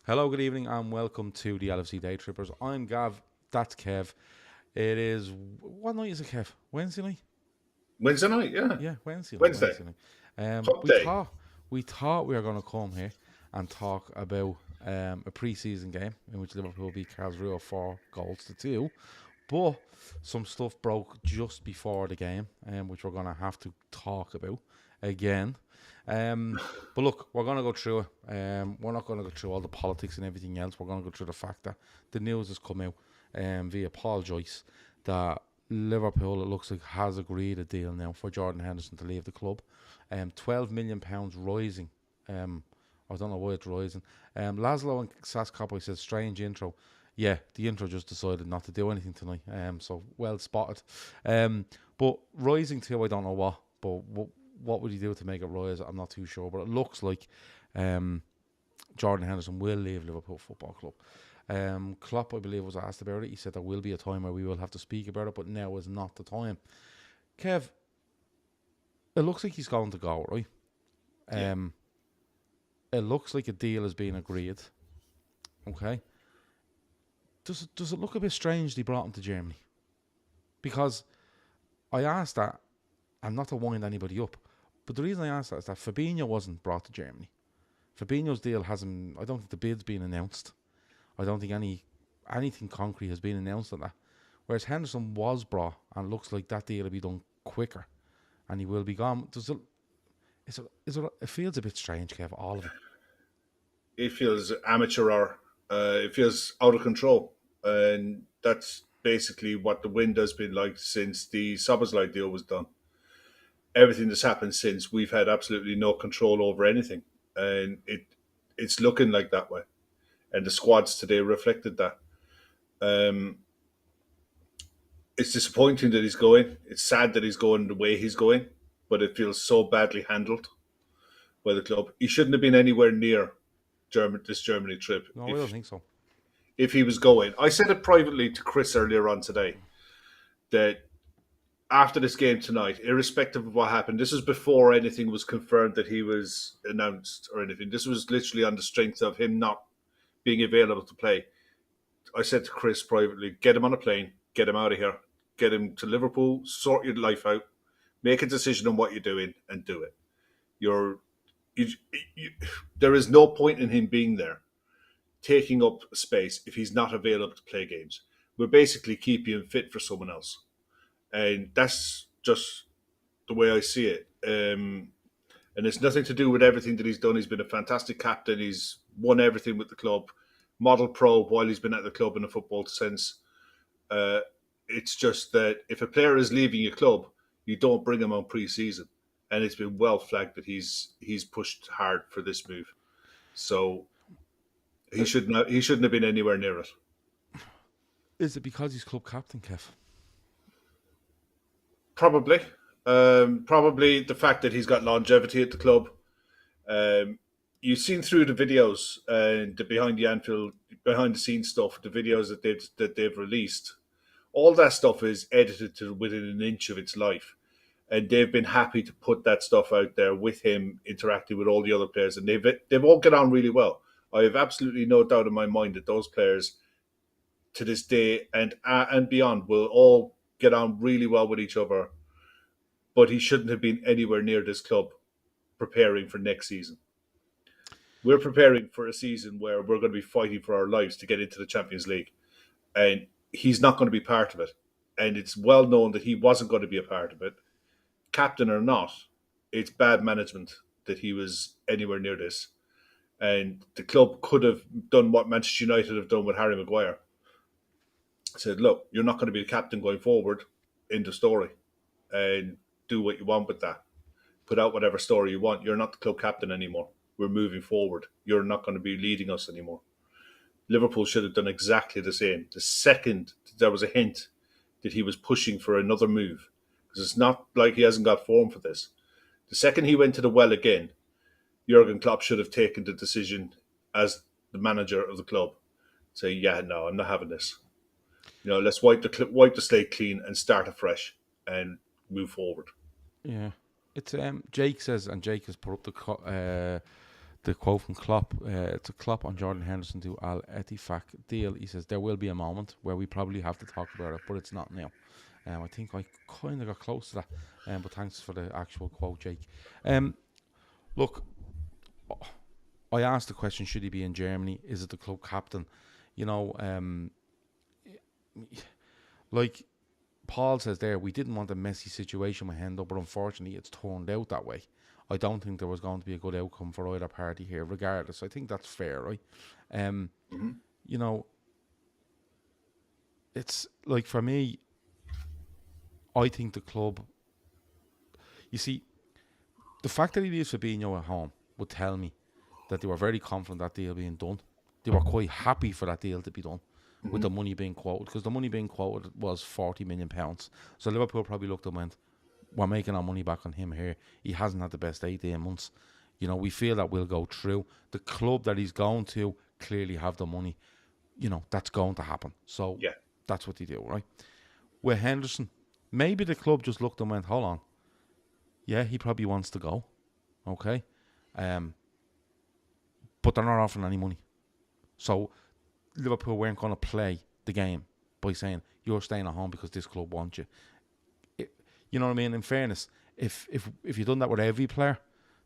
Hello, good evening, and welcome to the LFC Daytrippers. I'm Gav, that's Kev. It is, what night is it, Kev? Wednesday night? Wednesday night, yeah. Yeah, Wednesday night, Wednesday. Wednesday night. Pub day. We thought we were going to come here and talk about a pre-season game in which Liverpool beat Karlsruher 4-2, but some stuff broke just before the game, which we're going to have to talk about again. But look, we're going to go through it. We're not going to go through all the politics and everything else. We're going to go through the fact that the news has come out via Paul Joyce that Liverpool, it looks like, has agreed a deal now for Jordan Henderson to leave the club. £12 million rising. I don't know why it's rising. Laszlo and Saskapoy says, strange intro. Yeah, the intro just decided not to do anything tonight. So well spotted. But rising to, I don't know what. But what would you do to make it rise? I'm not too sure. But it looks like Jordan Henderson will leave Liverpool Football Club. Klopp, I believe, was asked about it. He said there will be a time where we will have to speak about it, but now is not the time. Kev, it looks like he's going to go, right? It looks like a deal has been agreed. Okay. Does it look a bit strange they brought him to Germany? Because I asked that, and not to wind anybody up, but the reason I asked that is that Fabinho wasn't brought to Germany. Fabinho's deal hasn't, I don't think the bid's been announced. I don't think anything concrete has been announced on that. Whereas Henderson was brought, and it looks like that deal will be done quicker, and he will be gone. It feels a bit strange, Kev, all of it. It feels amateur hour. It feels out of control. And that's basically what the wind has been like since the Szoboszlai deal was done. Everything that's happened since, we've had absolutely no control over anything. And it's looking like that way. And the squads today reflected that. It's disappointing that he's going. It's sad that he's going the way he's going, but it feels so badly handled by the club. He shouldn't have been anywhere near this Germany trip. No, I don't think so. If he was going, I said it privately to Chris earlier on today that after this game tonight, irrespective of what happened, this was before anything was confirmed that he was announced or anything. This was literally on the strength of him not being available to play. I said to Chris privately, get him on a plane, get him out of here, get him to Liverpool, sort your life out, make a decision on what you're doing, and do it. There is no point in him being there, taking up space if he's not available to play games. We're basically keeping him fit for someone else, and that's just the way I see it. And it's nothing to do with everything that he's done. He's been a fantastic captain. He's won everything with the club, model pro while he's been at the club in a football sense. It's just that if a player is leaving your club, you don't bring him on pre-season. And it's been well flagged that he's pushed hard for this move. So he shouldn't have been anywhere near it. Is it because he's club captain, Kev? Probably. Probably the fact that he's got longevity at the club. You've seen through the videos and the behind the scenes stuff, the videos that they've released. All that stuff is edited to within an inch of its life, and they've been happy to put that stuff out there with him interacting with all the other players, and they've all get on really well. I have absolutely no doubt in my mind that those players, to this day and beyond, will all get on really well with each other. But he shouldn't have been anywhere near this club preparing for next season. We're preparing for a season where we're going to be fighting for our lives to get into the Champions League. And he's not going to be part of it. And it's well known that he wasn't going to be a part of it. Captain or not, it's bad management that he was anywhere near this. And the club could have done what Manchester United have done with Harry Maguire. Said, look, you're not going to be the captain going forward. End of story. And do what you want with that. Put out whatever story you want. You're not the club captain anymore. We're moving forward. You're not going to be leading us anymore. Liverpool should have done exactly the same. The second there was a hint that he was pushing for another move, because it's not like he hasn't got form for this. The second he went to the well again, Jurgen Klopp should have taken the decision as the manager of the club. Say, yeah, no, I'm not having this. Let's wipe the slate clean and start afresh and move forward. Yeah. It's Jake says, and Jake has put up the quote from Klopp, to Klopp on Jordan Henderson to Al Ettifaq deal. He says, there will be a moment where we probably have to talk about it, but it's not now. I think I kind of got close to that, but thanks for the actual quote, Jake. Look, I asked the question, should he be in Germany? Is it the club captain? You know, like Paul says there, we didn't want a messy situation with Hendo, but unfortunately it's turned out that way. I don't think there was going to be a good outcome for either party here, regardless. I think that's fair, right? You know, it's like, for me, I think the club, you see, the fact that he leaves Fabinho at home would tell me that they were very confident that deal being done. They were quite happy for that deal to be done, with the money being quoted, because the money being quoted was £40 million. So Liverpool probably looked and went, we're making our money back on him here. He hasn't had the best 18 months. You know, we feel that will go through. The club that he's going to clearly have the money. You know, that's going to happen. So that's what they do, right? With Henderson, maybe the club just looked and went, hold on. Yeah, he probably wants to go. Okay. But they're not offering any money. So Liverpool weren't going to play the game by saying, you're staying at home because this club wants you. You know what I mean? In fairness, if you've done that with every player,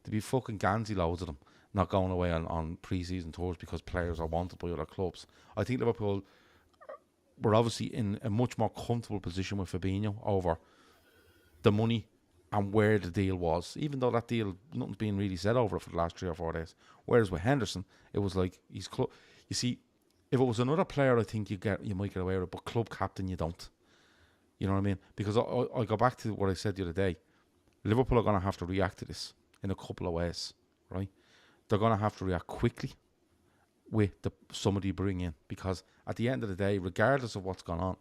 there'd be fucking Gansey loads of them not going away on pre-season tours because players are wanted by other clubs. I think Liverpool were obviously in a much more comfortable position with Fabinho over the money and where the deal was, even though that deal, nothing's been really said over it for the last 3 or 4 days. Whereas with Henderson, it was like, he's you see, if it was another player, I think you might get away with it, but club captain, you don't. You know what I mean? Because I go back to what I said the other day. Liverpool are going to have to react to this in a couple of ways, right? They're going to have to react quickly with somebody bring in, because at the end of the day, regardless of what's gone on,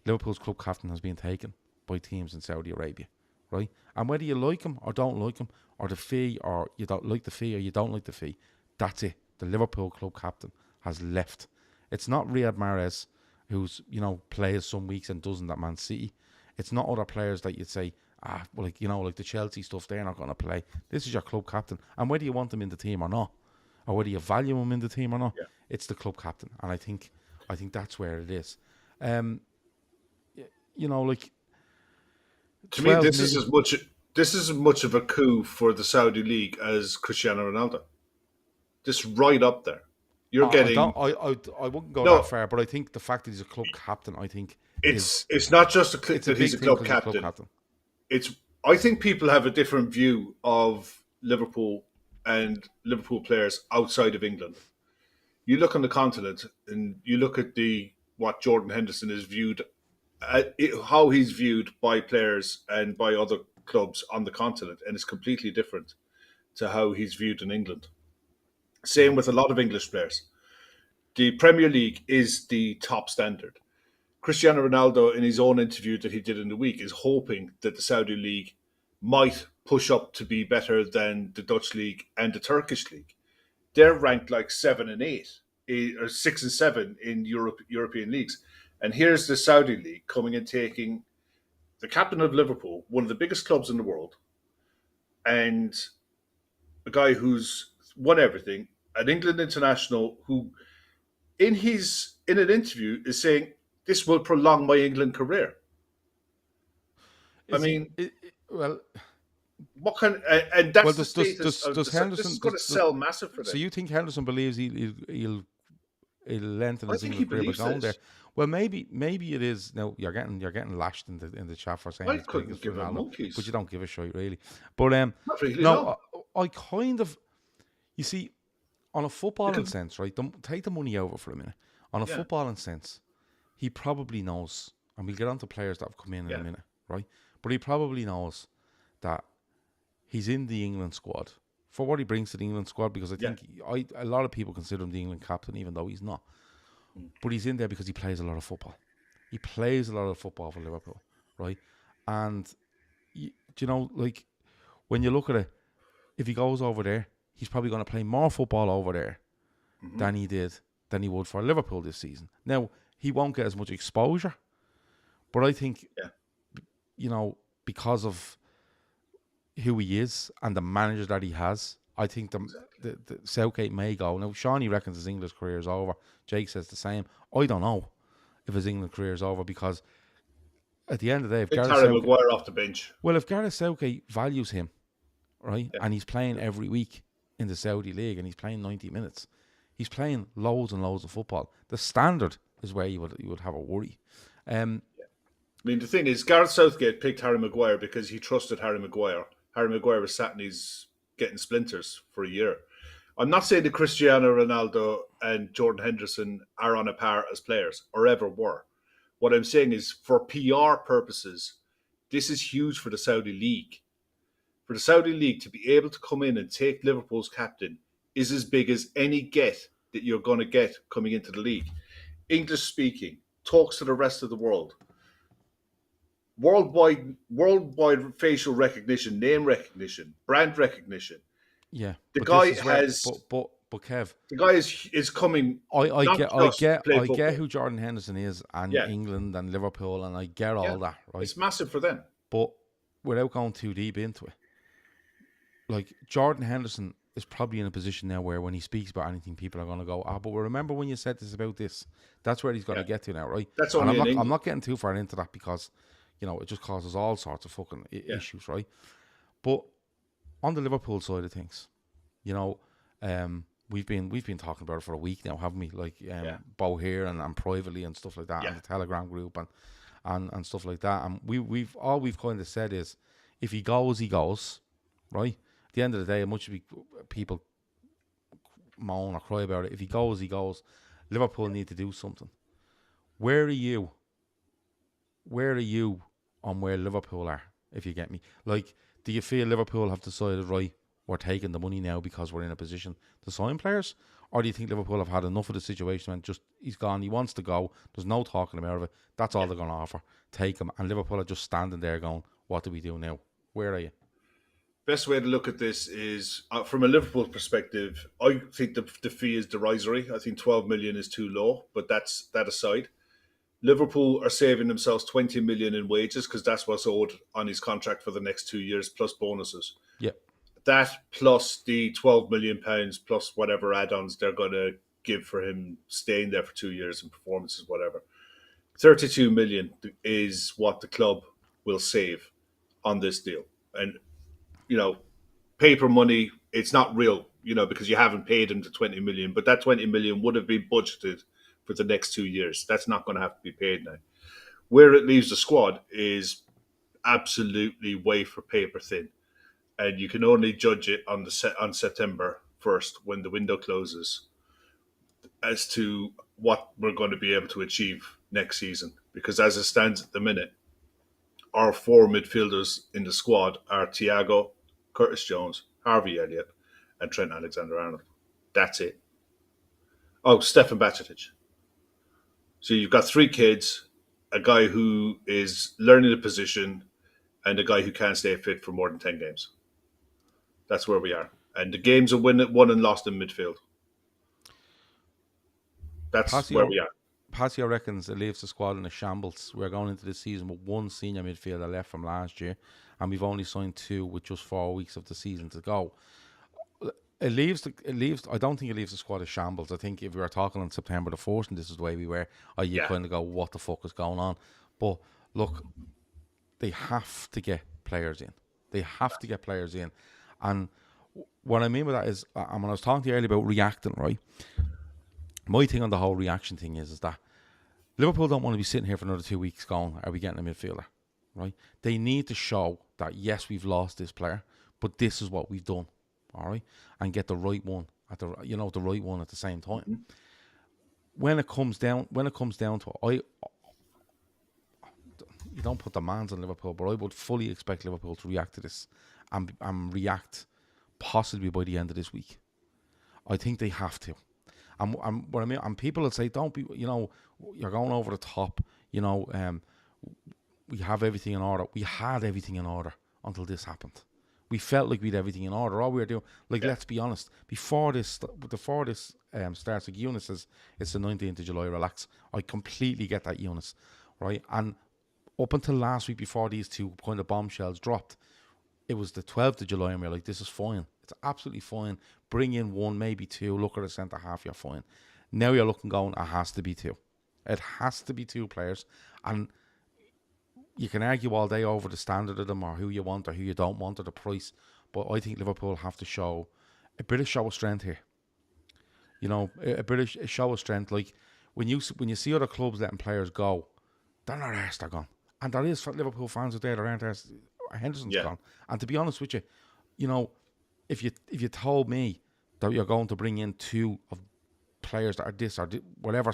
Liverpool's club captain has been taken by teams in Saudi Arabia, right? And whether you like him or don't like him, or the fee, or you don't like the fee, or you don't like the fee, that's it. The Liverpool club captain has left. It's not Riyad Mahrez, who's, you know, plays some weeks and doesn't at Man City. It's not other players that you'd say, well, like, you know, like the Chelsea stuff, they're not going to play. This is your club captain. And whether you want them in the team or not, or whether you value him in the team or not, it's the club captain. And I think that's where it is. You know, like, to me, this is as much of a coup for the Saudi League as Cristiano Ronaldo. Just right up there. You're getting. I wouldn't go that far, but I think the fact that he's a club captain, I think it's not just that he's a club captain. I think people have a different view of Liverpool and Liverpool players outside of England. You look on the continent and you look at what Jordan Henderson is viewed, how he's viewed by players and by other clubs on the continent, and it's completely different to how he's viewed in England. Same with a lot of English players. The Premier League is the top standard. Cristiano Ronaldo, in his own interview that he did in the week, is hoping that the Saudi League might push up to be better than the Dutch League and the Turkish League. They're ranked like 7 and 8, or 6 and 7 in European leagues. And here's the Saudi League coming and taking the captain of Liverpool, one of the biggest clubs in the world, and a guy who's won everything, an England international who, in an interview, is saying, this will prolong my England career. What kind? And that's the status. Does Henderson? This is going to sell massive for them. So you think Henderson believes he'll lengthen his England career by going there? Well, maybe it is. Now you're getting lashed in the chat for saying I couldn't give a monkeys, but you don't give a shit, really. But not really, no. I kind of, you see, on a footballing sense, right? Take the money over for a minute. On a footballing sense, he probably knows, and we'll get on to players that have come in a minute, right? But he probably knows that he's in the England squad for what he brings to the England squad, because I think a lot of people consider him the England captain, even though he's not. But he's in there because he plays a lot of football. He plays a lot of football for Liverpool, right? And, you know, like, when you look at it, if he goes over there, he's probably going to play more football over there than he would for Liverpool this season. Now, he won't get as much exposure, but I think, you know, because of who he is and the manager that he has, I think the Southgate may go. Now, Shawnee reckons his English career is over. Jake says the same. I don't know if his England career is over because at the end of the day, if Take Gareth Harry Southgate, Maguire off the bench. well, if Gareth Southgate values him, right, Yeah. and he's playing every week in the Saudi League and he's playing 90 minutes, he's playing loads and loads of football. The standard is where you would have a worry. I mean, the thing is, Gareth Southgate picked Harry Maguire because he trusted Harry Maguire. Harry Maguire was sat and he's getting splinters for a year. I'm not saying that Cristiano Ronaldo and Jordan Henderson are on a par as players or ever were. What I'm saying is, for PR purposes, this is huge for the Saudi League. For the Saudi League to be able to come in and take Liverpool's captain is as big as any get that you're going to get coming into the league. English speaking, talks to the rest of the world. Worldwide facial recognition, name recognition, brand recognition. Yeah, The but guy this is where, has. but Kev, The guy is coming. I not get just to play I football. get who Jordan Henderson is and Yeah. England and Liverpool, and I get all that, right? It's massive for them. But without going too deep into it, like Jordan Henderson is probably in a position now where when he speaks about anything, people are going to go, but remember when you said this about this? That's where he's going to get to now, right? That's and only I'm not getting too far into that because, it just causes all sorts of fucking issues, right? But on the Liverpool side of things, we've been talking about it for a week now, haven't we? Like both here and privately and stuff like that, and the Telegram group and stuff like that. And we've kind of said is, if he goes, he goes, right? At the end of the day, much of people moan or cry about it. If he goes, he goes. Liverpool need to do something. Where are you? Where are you on where Liverpool are? If you get me, like, do you feel Liverpool have decided, right, we're taking the money now because we're in a position to sign players? Or do you think Liverpool have had enough of the situation and just, he's gone, he wants to go, there's no talking about it, that's all they're going to offer, take him, and Liverpool are just standing there going, what do we do now? Where are you? Best way to look at this is, from a Liverpool perspective, I think the fee is derisory. I think 12 million is too low, but that's that aside. Liverpool are saving themselves 20 million in wages because that's what's owed on his contract for the next 2 years, plus bonuses. Yeah. That plus the 12 million pounds plus whatever add-ons they're going to give for him staying there for 2 years and performances, whatever. 32 million is what the club will save on this deal. And, paper money, it's not real, because you haven't paid him the 20 million, but that 20 million would have been budgeted for the next 2 years. That's not going to have to be paid now. Where it leaves the squad is absolutely wafer paper thin. And you can only judge it on September 1st when the window closes as to what we're going to be able to achieve next season. Because as it stands at the minute, our four midfielders in the squad are Thiago, Curtis Jones, Harvey Elliott, and Trent Alexander-Arnold. That's it. Oh, Stefan Bajcetic. So you've got three kids, a guy who is learning the position, and a guy who can't stay fit for more than 10 games. That's where we are. And the games are won and lost in midfield. That's where we are. Patio reckons it leaves the squad in a shambles. We're going into this season with one senior midfielder left from last year, and we've only signed two with just 4 weeks of the season to go. It leaves. I don't think it leaves the squad a shambles. I think if we were talking on September the 4th and this is the way we were, you kind of go, what the fuck is going on? But look, they have to get players in. They have to get players in. And what I mean by that is, when I was talking to you earlier about reacting, right? My thing on the whole reaction thing is that Liverpool don't want to be sitting here for another 2 weeks going, are we getting a midfielder? Right? They need to show that, yes, we've lost this player, but this is what we've done. All right? And get the right one at the right one at the same time. Mm-hmm. When it comes down to it, you don't put demands on Liverpool, but I would fully expect Liverpool to react to this and react possibly by the end of this week. I think they have to. And what I mean, and people will say, don't be, you're going over the top, we have everything in order. We had everything in order until this happened. We felt like we had everything in order. All we were doing, let's be honest, before this starts, like Eunice says, it's the 19th of July, relax. I completely get that, Eunice, right? And up until last week, before these two kind of bombshells dropped, it was the 12th of July, and we were like, this is fine. It's absolutely fine. Bring in one, maybe two. Look at the centre half, you're fine. Now you're looking going, it has to be two. It has to be two players. And you can argue all day over the standard of them or who you want or who you don't want or the price. But I think Liverpool have to show a bit of show of strength here. You know, a British show of strength. Like when you see other clubs letting players go, they're not arsed, they're gone. And there is Liverpool fans out there that aren't arsed. Henderson's gone. And to be honest with you, you know, if you told me that you're going to bring in two of players that are this or whatever,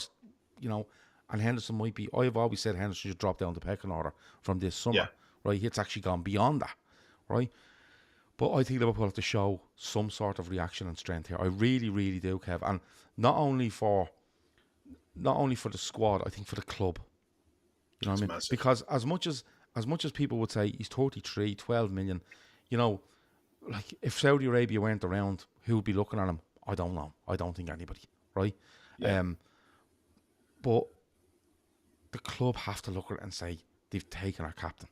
you know, and Henderson might be, I've always said Henderson should drop down the pecking order from this summer, right? It's actually gone beyond that, right? But I think Liverpool have to show some sort of reaction and strength here. I really, really do, Kev. And not only for the squad, I think for the club. You know what I mean? Massive. Because as much as people would say he's 33, 12 million, you know, like if Saudi Arabia weren't around, who would be looking at him? I don't know. I don't think anybody, right? Yeah. But the club have to look at it and say they've taken our captain.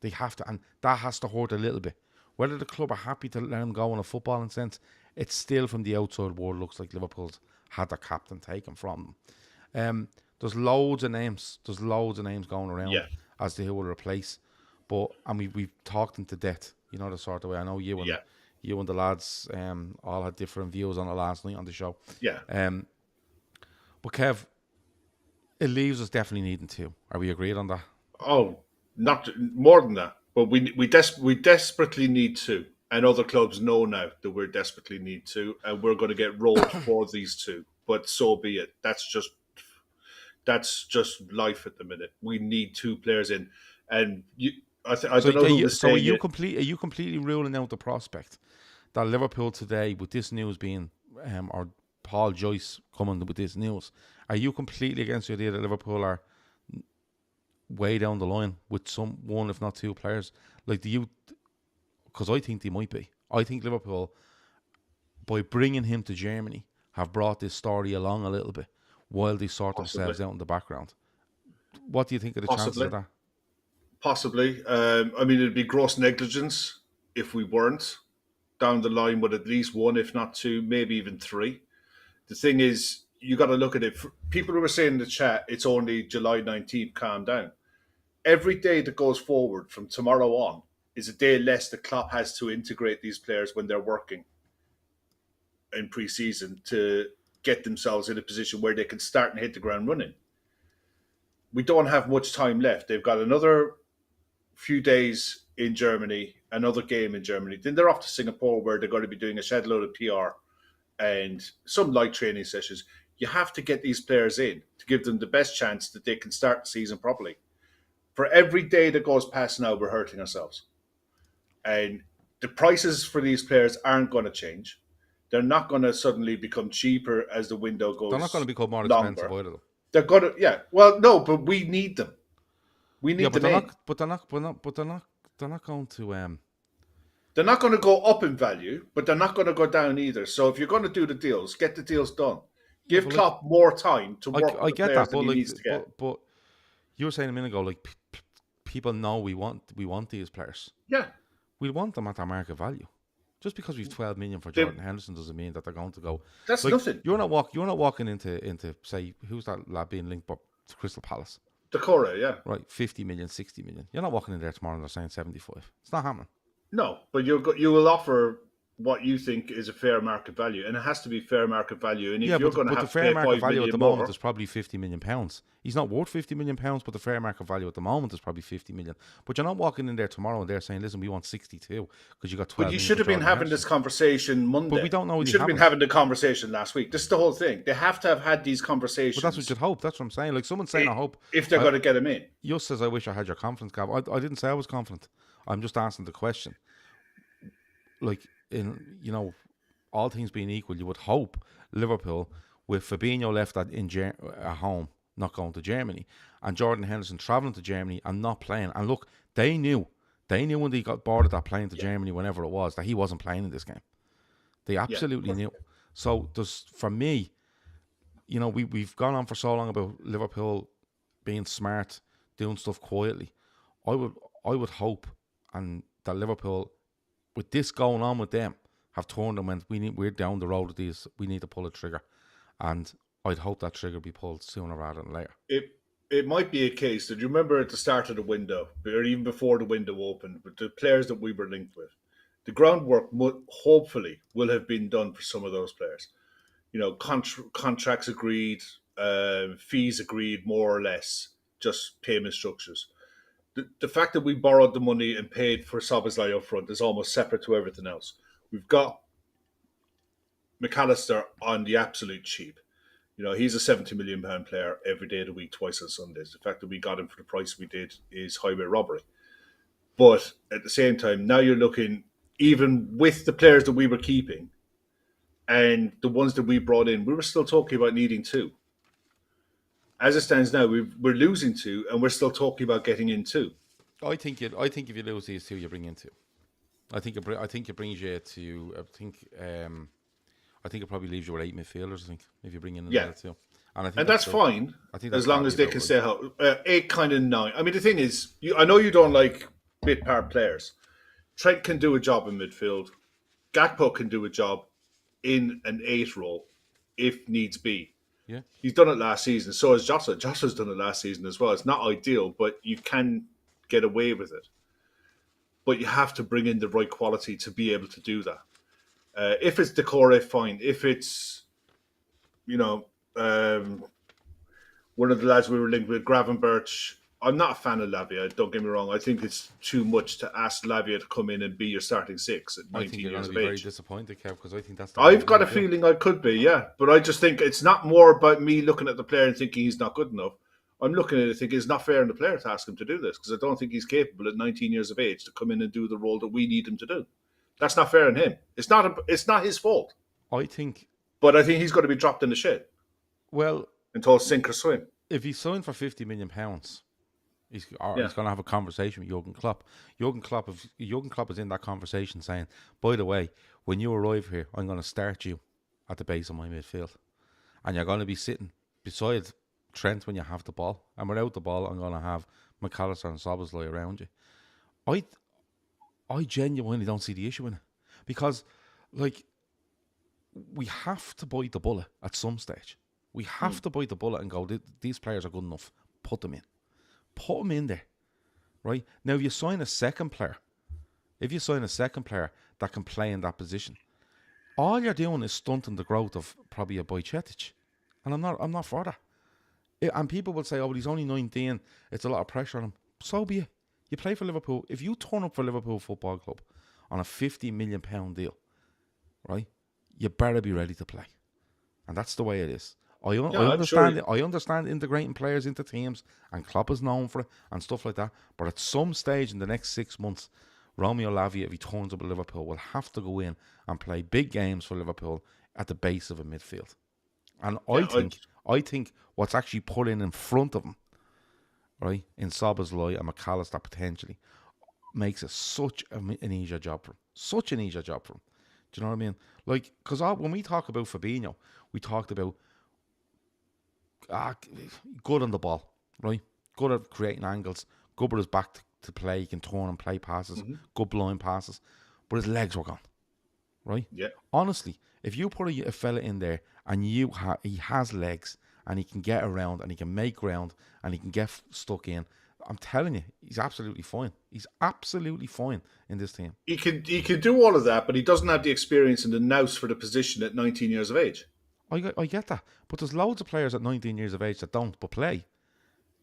They have to, and that has to hurt a little bit. Whether the club are happy to let him go in a footballing sense, it's still from the outside world looks like Liverpool's had their captain taken from them. There's loads of names. There's loads of names going around as to who will replace. But and we've talked them to death. You know the sort of way. I know you and the lads all had different views on it last night on the show. Yeah. But Kev, it leaves us definitely needing two. Are we agreed on that? Oh, not more than that. But we desperately need two. And other clubs know now that we desperately need two, and we're going to get rolled for these two. But so be it. That's just life at the minute. We need two players in, and I don't know who was saying are you completely ruling out the prospect that Liverpool today, with this news being, or Paul Joyce coming with this news, are you completely against the idea that Liverpool are way down the line with one, if not two players? Like, do you? Because I think they might be. I think Liverpool, by bringing him to Germany, have brought this story along a little bit while they sort themselves out in the background. What do you think of the chances of that? Possibly. I mean, it'd be gross negligence if we weren't down the line with at least one, if not two, maybe even three. The thing is, you got to look at it. People who were saying in the chat, it's only July 19th, calm down. Every day that goes forward from tomorrow on is a day less that Klopp has to integrate these players when they're working in pre-season to get themselves in a position where they can start and hit the ground running. We don't have much time left. They've got another few days in Germany, another game in Germany. Then they're off to Singapore, where they're going to be doing a shed load of PR and some light training sessions. You have to get these players in to give them the best chance that they can start the season properly. For every day that goes past now, we're hurting ourselves. And the prices for these players aren't going to change. They're not going to suddenly become cheaper as the window goes. They're not going to become more longer. expensive either. They're going to, well, no, but we need them. We need them in. But they're not going to. They're not going to go up in value, but they're not going to go down either. So if you're going to do the deals, get the deals done. Give Klopp more time to work with the players that he needs to get. But you were saying a minute ago, like people know we want these players. Yeah, we want them at their market value. Just because we've 12 million for Jordan Henderson doesn't mean that they're going to go. That's nothing. You're not walking into say, who's that lad being linked up to Crystal Palace? Decorah, yeah. Right, 50 million, 60 million. You're not walking in there tomorrow and they're saying 75. It's not happening. No, but you will offer what you think is a fair market value, and it has to be fair market value. And if you're going to have the fair market value at the moment more, is probably £50 million. He's not worth £50 million, but the fair market value at the moment is probably 50 million. But you're not walking in there tomorrow and they're saying, "Listen, we want 62 because you got 12." But you should have been having this conversation Monday. But we don't know. You should have been having the conversation last week. This is the whole thing. They have to have had these conversations. But that's what you'd hope. That's what I'm saying. Like someone's saying, "I hope." If they're going to get him in. Just says, "I wish I had your confidence, Gav." I didn't say I was confident. I'm just asking the question. Like all things being equal, you would hope Liverpool, with Fabinho left at home, not going to Germany, and Jordan Henderson travelling to Germany and not playing. And look, they knew when they got boarded that plane to Germany, whenever it was, that he wasn't playing in this game. They absolutely knew. So for me, we've gone on for so long about Liverpool being smart, doing stuff quietly. I would hope and that Liverpool with this going on with them, have turned and went, we're down the road with these, we need to pull a trigger. And I'd hope that trigger be pulled sooner rather than later. It might be a case that you remember at the start of the window, or even before the window opened, with the players that we were linked with, the groundwork hopefully will have been done for some of those players. Contracts agreed, fees agreed, more or less, just payment structures. The fact that we borrowed the money and paid for Szoboszlai up front is almost separate to everything else. We've got McAllister on the absolute cheap. He's a £70 million player every day of the week, twice on Sundays. The fact that we got him for the price we did is highway robbery. But at the same time, now you're looking, even with the players that we were keeping and the ones that we brought in, we were still talking about needing 2. As it stands now, we're losing 2, and we're still talking about getting in 2. I think if you lose these 2, you bring in 2. I think it brings you to. I think it probably leaves you with 8 midfielders. I think if you bring in another 2, and that's fine. I think as long as they can stay out. 8, kind of 9. I mean, the thing is, I know you don't like bit part players. Trent can do a job in midfield. Gakpo can do a job in an 8 role if needs be. Yeah, he's done it last season. So has Jota. Jota's done it last season as well. It's not ideal, but you can get away with it. But you have to bring in the right quality to be able to do that. If it's Decore, fine. If it's, one of the lads we were linked with, Gravenberch, I'm not a fan of Lavia, don't get me wrong. I think it's too much to ask Lavia to come in and be your starting 6 at 19 years of age. I think you're going to be very disappointed, Kev, because I think that's I've got a feeling I could be, yeah. But I just think it's not more about me looking at the player and thinking he's not good enough. I'm looking at it and thinking it's not fair on the player to ask him to do this, because I don't think he's capable at 19 years of age to come in and do the role that we need him to do. That's not fair on him. It's not his fault. But I think he's got to be dropped in the shit. Well, until sink or swim. If he's signed for £50 million, he's going to have a conversation with Jurgen Klopp. Jurgen Klopp is in that conversation saying, by the way, when you arrive here, I'm going to start you at the base of my midfield. And you're going to be sitting beside Trent when you have the ball. And without the ball, I'm going to have McAllister and Szoboszlai around you. I genuinely don't see the issue in it. Because, we have to bite the bullet at some stage. We have to bite the bullet and go, these players are good enough. Put them in. Put them in there. Right? Now, if you sign a second player that can play in that position, all you're doing is stunting the growth of probably a Bajcetic. And I'm not for that. And people will say, oh, well, he's only 19. It's a lot of pressure on him. So be it. You play for Liverpool. If you turn up for Liverpool Football Club on a £50 million deal, right, you better be ready to play. And that's the way it is. I understand integrating players into teams, and Klopp is known for it and stuff like that. But at some stage in the next 6 months, Romeo Lavia, if he turns up at Liverpool, will have to go in and play big games for Liverpool at the base of a midfield. And I think what's actually put in front of him, right, in Szoboszlai and McAllister potentially, makes it such an easier job for him. Such an easier job for him. Do you know what I mean? Because when we talk about Fabinho, we talked about good on the ball, right? Good at creating angles. Good with his back to play. He can turn and play passes. Mm-hmm. Good blind passes. But his legs were gone, right? Yeah. Honestly, if you put a fella in there and he has legs and he can get around and he can make ground and he can get stuck in, I'm telling you, he's absolutely fine. He's absolutely fine in this team. He can do all of that, but he doesn't have the experience and the nous for the position at 19 years of age. I get that, but there's loads of players at 19 years of age that don't, but play.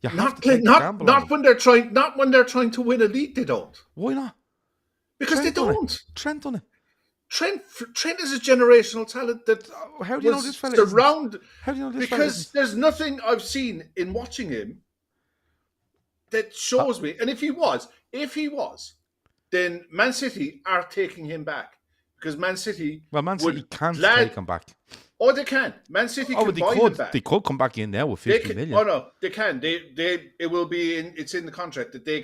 You have not to play, take the gamble not when they're trying. Not when they're trying to win a league. They don't. Why not? Because Trent they don't. Trent done it. Trent is a generational talent that. How do you know this fella isn't? How do you know this fella isn't? Because there's nothing I've seen in watching him that shows me. And if he was, then Man City are taking him back because Man City. Well, Man City can't take him back. Oh, they can. Man City can buy him back. They could come back in there with 50 million. Oh no, they can. It will be in. It's in the contract that they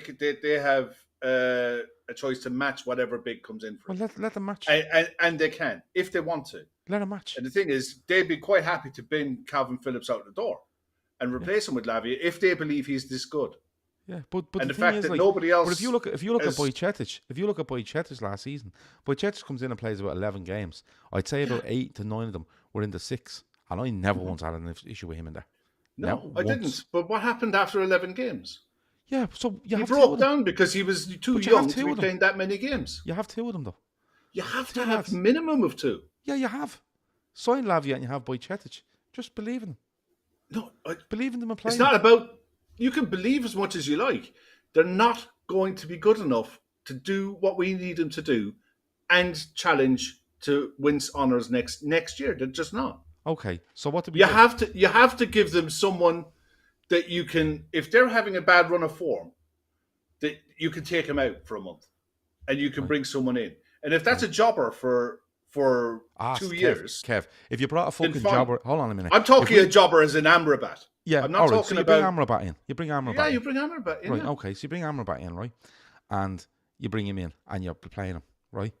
have a choice to match whatever bid comes in for. Well, let them match. And they can if they want to. Let them match. And the thing is, they'd be quite happy to bin Calvin Phillips out the door and replace him with Lavia if they believe he's this good. Yeah, but And the the thing fact is, that like, nobody else. but if you look at has- Bojcetic last season, Bojcetic comes in and plays about 11 games. I'd say about 8 to 9 of them were in the 6, and I never once had an issue with him in there. Never No, I once. didn't. But what happened after 11 games? Yeah, so you He have two of broke them. down because he was too But you have young two to be of them. playing that many games. You have 2 of them though. You have Two to have lads. minimum of 2. Yeah, you have. Sign Lavia and you have Bojcetic. Just believe in him. No, Believe in them and play. it's not about. You can believe as much as you like. They're not going to be good enough to do what we need them to do, and challenge to win honours next year. They're just not. Okay, so what do we You do? have to give them someone that you can. If they're having a bad run of form, that you can take him out for a month, and you can bring someone in. And if that's a jobber for 2 years, Kev, if you brought a then fucking fine. jobber, hold on a minute. I'm talking a jobber as an Amrabat. Yeah, I'm not all right. talking So you about. bring Amrabat in. You bring Amrabat. Yeah, in. you bring Amrabat in. Right. Yeah. Okay. So you bring Amrabat in, right? And you bring him in, and you're playing him, right?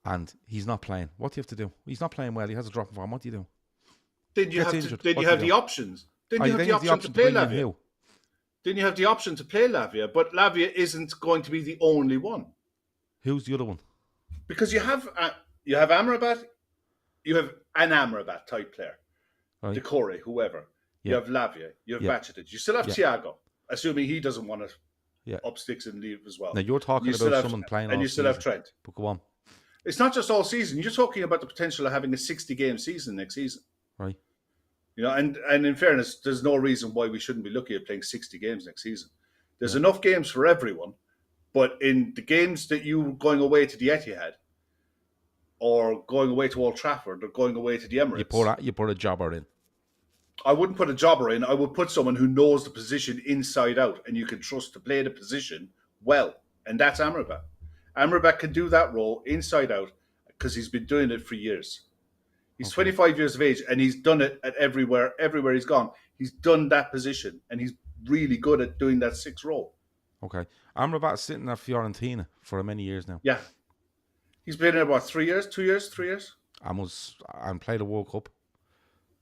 And he's not playing. What do you have to do? He's not playing well. He has a drop in form. What do you do? Then you Gets have injured. to. Then What you do have you the do? options. Then Oh, you have the option to play bring in Lavia. who? Then you have the option to play Lavia, but Lavia isn't going to be the only one Who's the other one? because you have Amrabat, you have an Amrabat type player, Right. Decore, whoever. You Yeah. have Lavia, you have Yeah. Bajcetic, you still have Yeah. Thiago, assuming he doesn't want to Yeah. up sticks and leave as well. Now you're talking You still about have- someone playing and all you still season. have Trent. But go on, It's not just all season. You're talking about the potential of having a 60-game season next season. right? You know, and in fairness, there's no reason why we shouldn't be looking at playing 60 games next season. There's enough games for everyone, but in the games that you going away to the Etihad, or going away to Old Trafford, or going away to the Emirates, You put a jobber in. I wouldn't put a jobber in. I would put someone who knows the position inside out, and you can trust to play the position well, and that's Amrabat. Amrabat can do that role inside out because he's been doing it for years. He's 25 years of age, and he's done it at everywhere he's gone. He's done that position, and he's really good at doing that 6 role. Okay, Amrabat's sitting at Fiorentina for many years now, Yeah. He's been there, what, 3 years, 2 years, 3 years? and played a World Cup.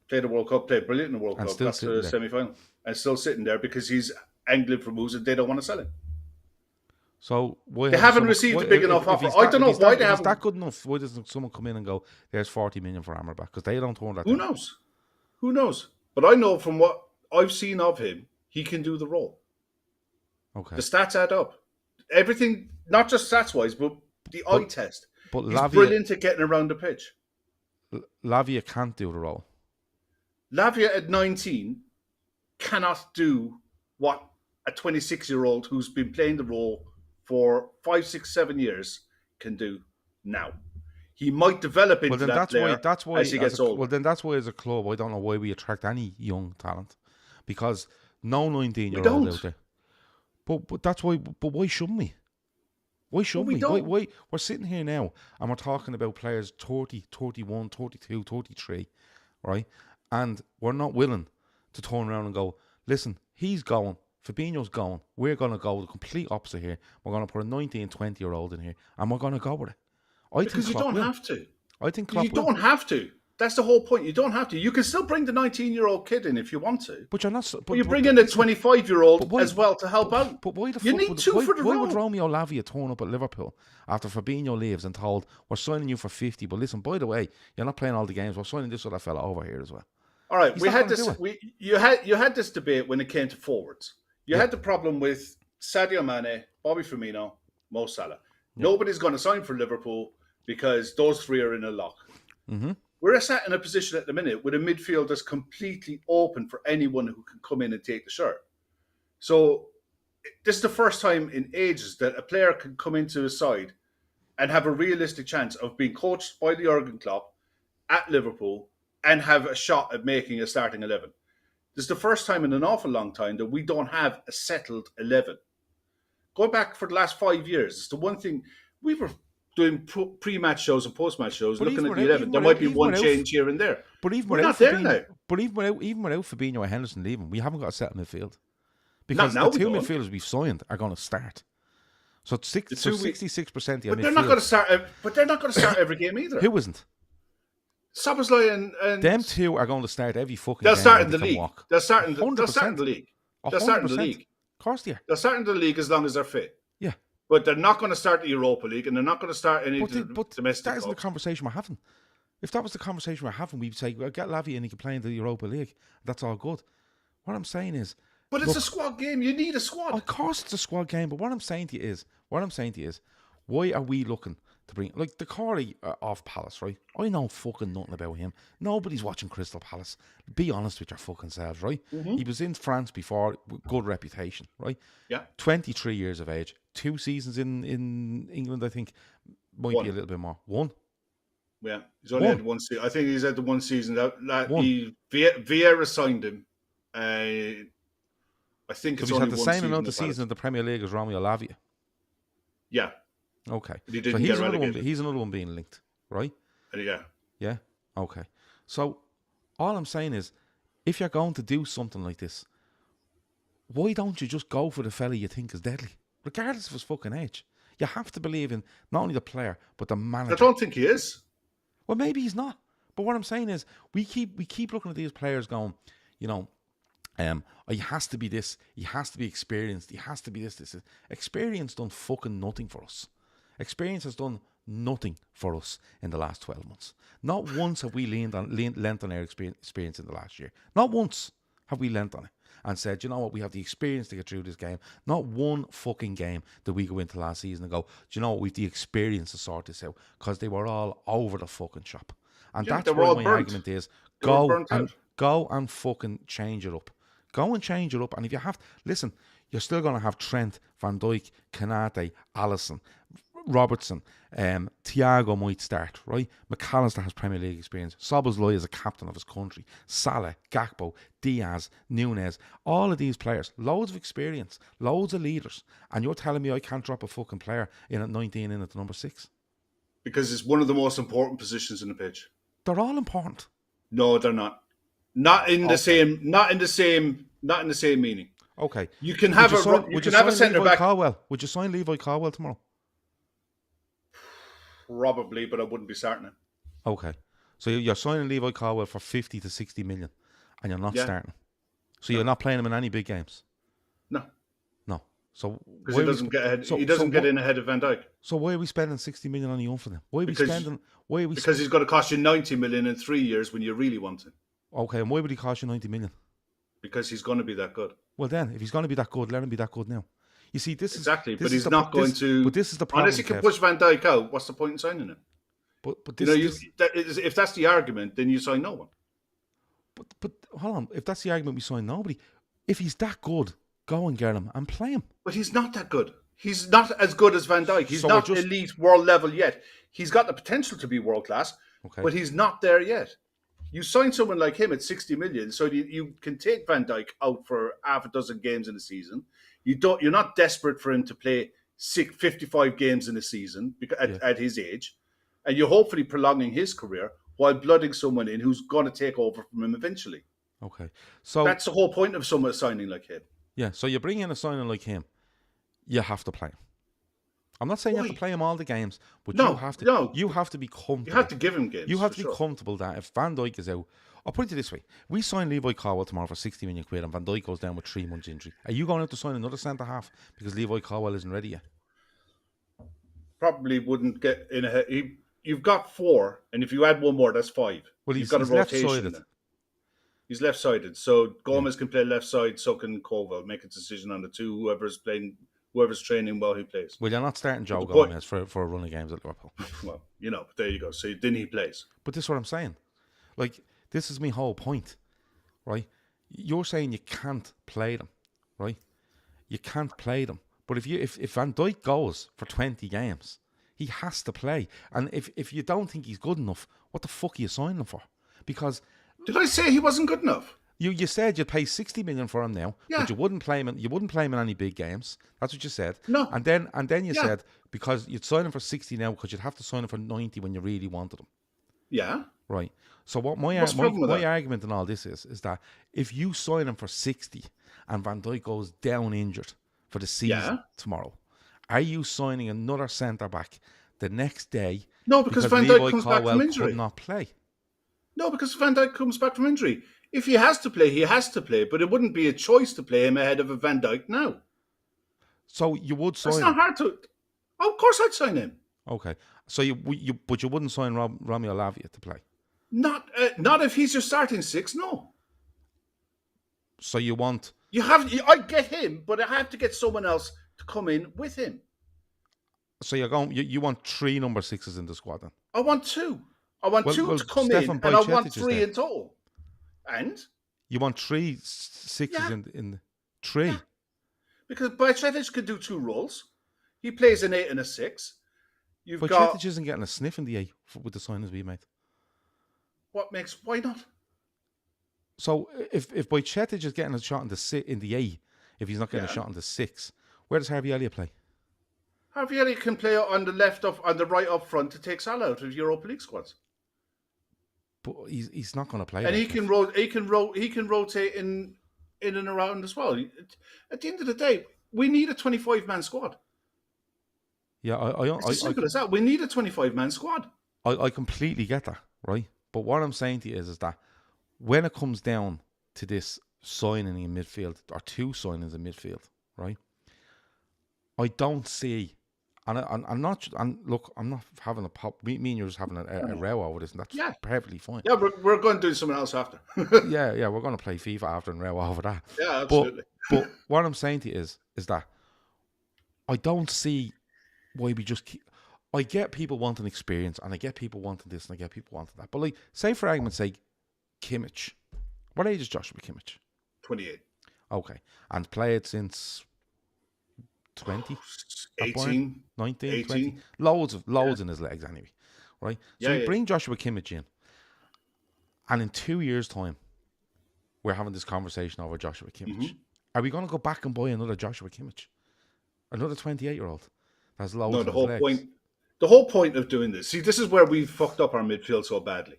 Played the World Cup, played brilliant in the World And Cup. still That's the sitting there. semi-final. And still sitting there because he's angling for moves and they don't want to sell him. So why They haven't received a big enough offer. I don't know why they haven't. Is that good enough? Why doesn't someone come in and go, "There's 40 million for Amrabat"? Because they don't turn that. Who down. knows? Who knows? But I know from what I've seen of him, he can do the role. Okay, The stats add up. Everything, not just stats-wise, but the eye test. but He's Lavia, brilliant at getting around the pitch. Lavia can't do the role. Lavia at 19 cannot do what a 26-year-old who's been playing the role for 5, 6, 7 years can do now. He might develop into Well, then that player that's why as he gets older. Well, then that's why as a club, I don't know why we attract any young talent, because no 19-year-old out there. But that's why. But why shouldn't we? Why shouldn't we? don't. Why we're sitting here now and we're talking about players 30, 31, 32, 33, right? And we're not willing to turn around and go, listen, he's going, Fabinho's going, we're going to go the complete opposite here. We're going to put a 19, 20-year-old in here and we're going to go with it. Because you don't have to. I think Klopp You don't have to. That's the whole point. You don't have to. You can still bring the 19-year-old kid in if you want to. But you're not. But you bring in a 25-year-old why- as well to help out. But why the You fuck need would, two why, for the why role. would Romeo Lavia turn up at Liverpool after Fabinho leaves and told, we're signing you for 50, but listen, by the way, you're not playing all the games, we're signing this other fella over here as well. All right, He's we not had gonna this. do it. You had this debate when it came to forwards. You had the problem with Sadio Mane, Bobby Firmino, Mo Salah. Nobody's going to sign for Liverpool because those 3 are in a lock. Mm-hmm. We're sat in a position at the minute with a midfield that's completely open for anyone who can come in and take the shirt. So this is the first time in ages that a player can come into a side and have a realistic chance of being coached by the Jurgen Klopp at Liverpool and have a shot at making a starting 11. This is the first time in an awful long time that we don't have a settled 11. Going back for the last 5 years, it's the one thing we were doing pre-match shows and post-match shows, looking at the 11. There might be one change here and there. But even We're without not there Fabinho, now. But even without Fabinho or Henderson leaving, we haven't got a set midfield. Because Not now the we 2 don't. midfielders we've signed are going to start. So 66% of your But they're not midfield. going to start. But they're not going to start every game either. Who isn't? Szoboszlai and Them 2 are going to start every fucking they'll game. start when in the they can league. walk. They'll start in the 100%. league. They'll start in the 100%. league. Of course they are. They're starting the league as long as they're fit. Yeah. But they're not going to start the Europa League, and they're not going to start any domestic that isn't the cups. conversation we're having. If that was the conversation we're having, we'd say, well, get Lavia and he can play in the Europa League. That's all good. What I'm saying is... But it's a squad game. You need a squad. Of course it's a squad game, but what I'm saying to you is, why are we looking to bring... Like, the Corey off Palace, right? I know fucking nothing about him. Nobody's watching Crystal Palace. Be honest with your fucking selves, right? He was in France before, with good reputation, right? Yeah. 23 years of age. 2 seasons in England, I think. Might be a little bit more. 1. Yeah, he's only had 1 season. I think he's had the 1 season. Vieira signed him. I think it's he's only had the same amount of season in the Premier League as Romeo Lavia. Yeah. Okay. But he didn't get relegated. He's another one being linked, right? Yeah. Yeah? Okay. So, all I'm saying is, if you're going to do something like this, why don't you just go for the fella you think is deadly? Regardless of his fucking age. You have to believe in not only the player, but the manager. I don't think he is. Well, maybe he's not. But what I'm saying is, we keep looking at these players going, you know, he has to be this, he has to be experienced, he has to be this. Experience done fucking nothing for us. Experience has done nothing for us in the last 12 months. Not once have we lent on our experience in the last year. Not once have we lent on it and said, you know what, we have the experience to get through this game. Not one fucking game did we go into last season and go, do you know what, we've the experience to sort this out, because they were all over the fucking shop. And that's where my argument is, go and fucking change it up. Go and change it up. And if you have... Listen, you're still going to have Trent, Van Dijk, Kanate, Alisson, Robertson, Thiago might start, right? McAllister has Premier League experience. Szoboszlai is a captain of his country. Salah, Gakpo, Diaz, Nunez. All of these players, loads of experience, loads of leaders. And you're telling me I can't drop a fucking player in at 19 in at the number 6? Because it's one of the most important positions in the pitch. They're all important. No, they're not. Not in the same meaning. Okay. You can have a centre back. Caldwell. Would you sign Levi Caldwell tomorrow? Probably, but I wouldn't be starting it. Okay. So you're signing Levi Caldwell for 50 to 60 million and you're not starting. So you're not playing him in any big games? No. So because he doesn't get ahead. He doesn't get in ahead of Van Dijk. So why are we spending 60 million on the young for them? Because he's going to cost you 90 million in 3 years when you really want him. Okay, and why would he cost you 90 million? Because he's going to be that good. Well then, if he's going to be that good, let him be that good now. You see, this exactly, is but he's not going to. But this is the problem. Unless he can push Van Dijk out, what's the point in signing him? But if that's the argument, then you sign no one. But hold on, if that's the argument, we sign nobody. If he's that good, go and get him and play him. But he's not that good. He's not as good as Van Dijk. He's not elite world level yet. He's got the potential to be world class, but he's not there yet. You sign someone like him at 60 million, so you can take Van Dijk out for half a dozen games in a season. You're not desperate for him to play 55 games in a season at his age, and you're hopefully prolonging his career while blooding someone in who's going to take over from him eventually. Okay, so that's the whole point of someone signing like him. Yeah, so you bring in a signing like him, you have to play him. I'm not saying you have to play him all the games, but you have to be comfortable. You have to give him games. You have to be comfortable that if Van Dijk is out, I'll put it this way: we sign Levi Caldwell tomorrow for 60 million quid, and Van Dijk goes down with 3 months injury. Are you going out to sign another centre half because Levi Caldwell isn't ready yet? Probably wouldn't get in ahead. You've got 4, and if you add one more, that's 5. Well, he's got a rotation. Left-sided. He's left-sided, so Gomez can play left side. So can Caldwell. Make a decision on the two. Whoever's training while he plays. Well, you're not starting Joe Gomez for a run of games at Liverpool. Well, there you go. So then he plays. But this is what I'm saying. Like, this is my whole point, right? You're saying you can't play them, right? You can't play them. But if Van Dijk goes for 20 games, he has to play. And if you don't think he's good enough, what the fuck are you signing him for? Because... Did I say he wasn't good enough? You said you'd pay 60 million for him now, but you wouldn't play him. You wouldn't play him in any big games. That's what you said. No. And then you said because you'd sign him for 60 now because you'd have to sign him for 90 when you really wanted him. Yeah. Right. So what my argument in all this is that if you sign him for 60 and Van Dijk goes down injured for the season tomorrow, are you signing another centre back the next day? No, because Van Dijk comes back from injury. Could not play. No, because Van Dijk comes back from injury. If he has to play, he has to play. But it wouldn't be a choice to play him ahead of a Van Dijk now. So you would sign It's him? not hard to. Oh, of course, I'd sign him. Okay. So but you wouldn't sign Romeo Lavia to play? Not if he's your starting six. No, So you want... I get him, but I have to get someone else to come in with him. So you want 3 number 6s in the squad then? I want two. I want two to come Stefan in, and I want Bajcetic is 3 there. in total. And You want 3 6s Yeah. in the 3? Yeah. because Bajcetic can do 2 roles, he plays an 8 and a 6. You've But got Bajcetic isn't getting a sniff in the 8 with the signings we made. why not? So if Bajcetic is getting a shot in the 8, if he's not getting a shot in the 6, where does Harvey Elliott play? Harvey Elliott can play on the right up front to take Salah out of Europa League squads. But he's not going to play. And he can rotate in and around as well. At the end of the day, we need a 25-man squad. Yeah, It's as simple as that. We need a 25-man squad. I completely get that, right? But what I'm saying to you is that when it comes down to this signing in midfield, or 2 signings in midfield, right? I don't see, and I'm not. And look, I'm not having a pop. Me and you're just having a row over this, and that's perfectly fine. Yeah, we're going to do something else after. yeah, we're going to play FIFA after and row over that. Yeah, absolutely. But what I'm saying to you is that I don't see why we just keep. I get people wanting experience, and I get people wanting this, and I get people wanting that. But like, say for argument's sake, Kimmich. What age is Joshua Kimmich? 28. Okay, and played since 20, 18, 19, 18. 20. Loads in his legs anyway, right? So we bring Joshua Kimmich in, and in 2 years' time, we're having this conversation over Joshua Kimmich. Mm-hmm. Are we going to go back and buy another Joshua Kimmich? Another 28-year-old? That's loads No, in his legs. The whole point of doing this, see, this is where we fucked up our midfield so badly,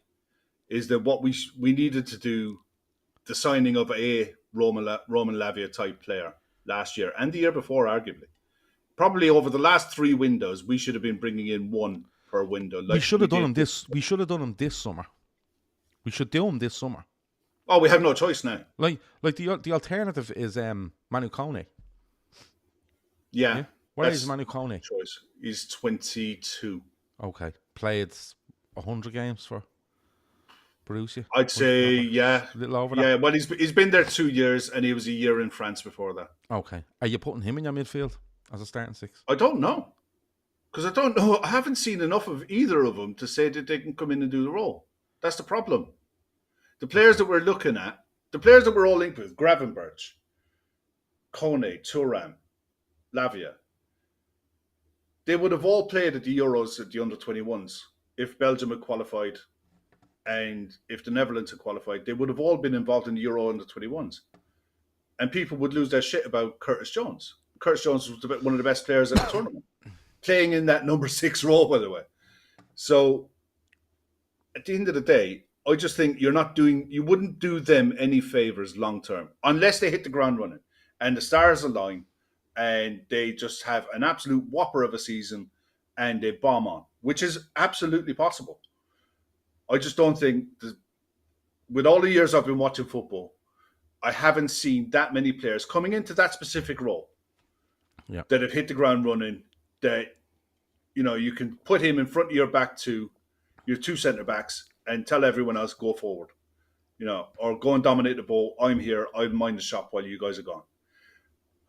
is that what we needed to do, the signing of a Roman Lavia type player last year and the year before, arguably. Probably over the last 3 windows, we should have been bringing in 1 per window. We should have done him this. We should have done him this summer. We should do him this summer. Oh, we have no choice now. Like the alternative is Manu Kone. Yeah. What is Manu Kone? Choice. He's 22. Okay. Played 100 games for Borussia. I'd say, a little over that. Yeah, well, he's been there 2 years, and he was a year in France before that. Okay. Are you putting him in your midfield as a starting 6? I don't know. Because I don't know. I haven't seen enough of either of them to say that they can come in and do the role. That's the problem. The players that we're looking at, the players that we're all linked with, Gravenberch, Kone, Thuram, Lavia, they would have all played at the Euros at the under-21s if Belgium had qualified and if the Netherlands had qualified. They would have all been involved in the Euro under-21s. And people would lose their shit about Curtis Jones. Curtis Jones was one of the best players at the tournament, playing in that number 6 role, by the way. So at the end of the day, I just think you wouldn't do them any favors long term unless they hit the ground running and the stars align and they just have an absolute whopper of a season and they bomb on, which is absolutely possible. I just don't think, with all the years I've been watching football, I haven't seen that many players coming into that specific role that have hit the ground running, that, you can put him in front of your back to your 2 centre-backs and tell everyone else, go forward, or go and dominate the ball. I'm here. I'll mind the shop while you guys are gone.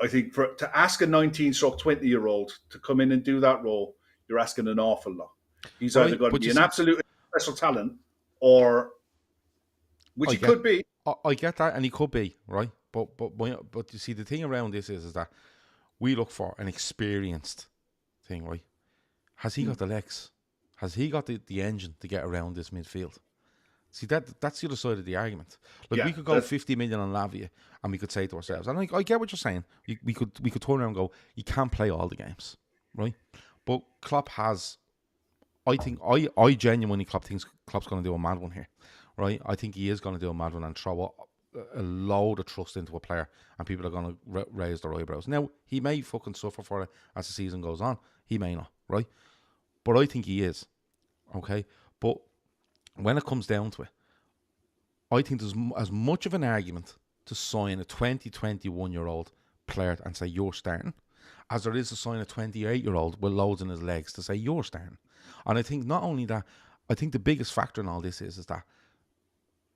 I think to ask a 19-20-year-old to come in and do that role, you're asking an awful lot. He's either going to be an absolute special talent, which he could be. I get that, and he could be, right? But you see, the thing around this is that we look for an experienced thing, right? Has he got the legs? Has he got the engine to get around this midfield? See, that's the other side of the argument. Like, we could go 50 million on Lavia, and we could say to ourselves, and I get what you're saying. We could turn around and go, you can't play all the games, right? But Klopp has, I think, I genuinely thinks Klopp's going to do a mad one here, right? I think he is going to do a mad one and throw a load of trust into a player, and people are going to raise their eyebrows. Now, he may fucking suffer for it as the season goes on. He may not, right? But I think he is, okay? But when it comes down to it, I think there's as much of an argument to sign a 21-year-old player and say you're starting as there is to sign a 28-year-old with loads in his legs to say you're starting. And I think not only that, I think the biggest factor in all this is that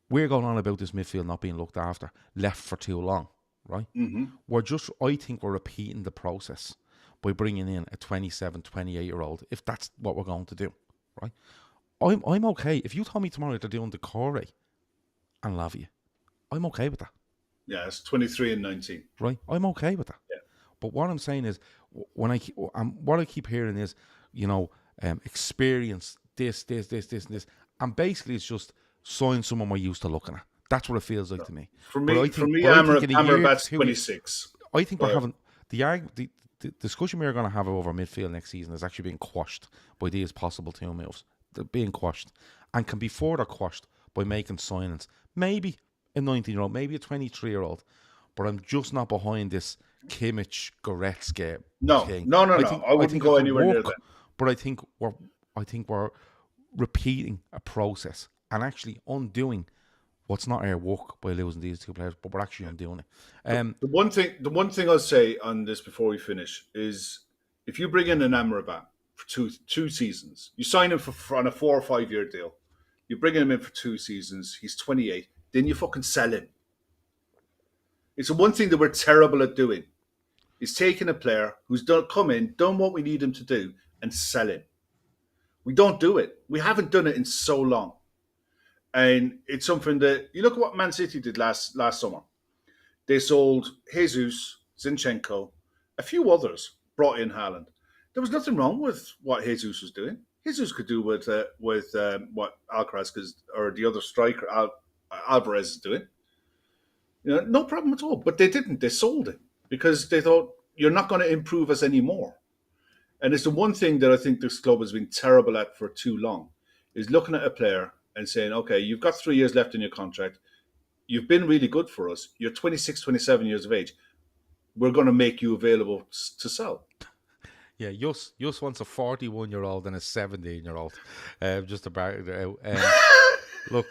we're going on about this midfield not being looked after, left for too long, right? I think we're repeating the process by bringing in a 27, 28-year-old, if that's what we're going to do, right? I'm okay. If you told me tomorrow they're doing Decore and Lavia, I'm okay with that. Yeah, it's 23 and 19. Right? I'm okay with that. Yeah. But what I'm saying is, what I keep hearing is, experience, this, and this. And basically it's just sign someone we're used to looking at. That's what it feels like to me. For me, Amrabat's 26. I think we're having the discussion we're going to have over midfield next season is actually being quashed by these possible two moves. They're being quashed and can be further quashed by making signings. Maybe a 19-year-old, maybe a 23-year-old, but I'm just not behind this Kimmich Goretzka thing. No. I wouldn't go anywhere near that. But I think we're repeating a process and actually undoing what's not our work by losing these two players, but we're actually undoing it. The one thing I'll say on this before we finish is, if you bring in an Amrabat for two seasons, you sign him on a 4 or 5 year deal. You bring him in for 2 seasons. He's 28. Then you fucking sell him. It's the one thing that we're terrible at doing. Is taking a player who's done what we need him to do, and sell him. We don't do it. We haven't done it in so long. And it's something that, you look at what Man City did last summer. They sold Jesus, Zinchenko, a few others, brought in Haaland. There was nothing wrong with what Jesus was doing. Jesus could do with what Alcaraz or the other striker Alvarez is doing. No problem at all. But they didn't. They sold it because they thought, you're not going to improve us anymore. And it's the one thing that I think this club has been terrible at for too long, is looking at a player and saying, okay, you've got 3 years left in your contract. You've been really good for us. You're 26, 27 years of age. We're going to make you available to sell. Yeah, Yus wants a 41-year-old and a 17-year-old. Just to back it out. Look,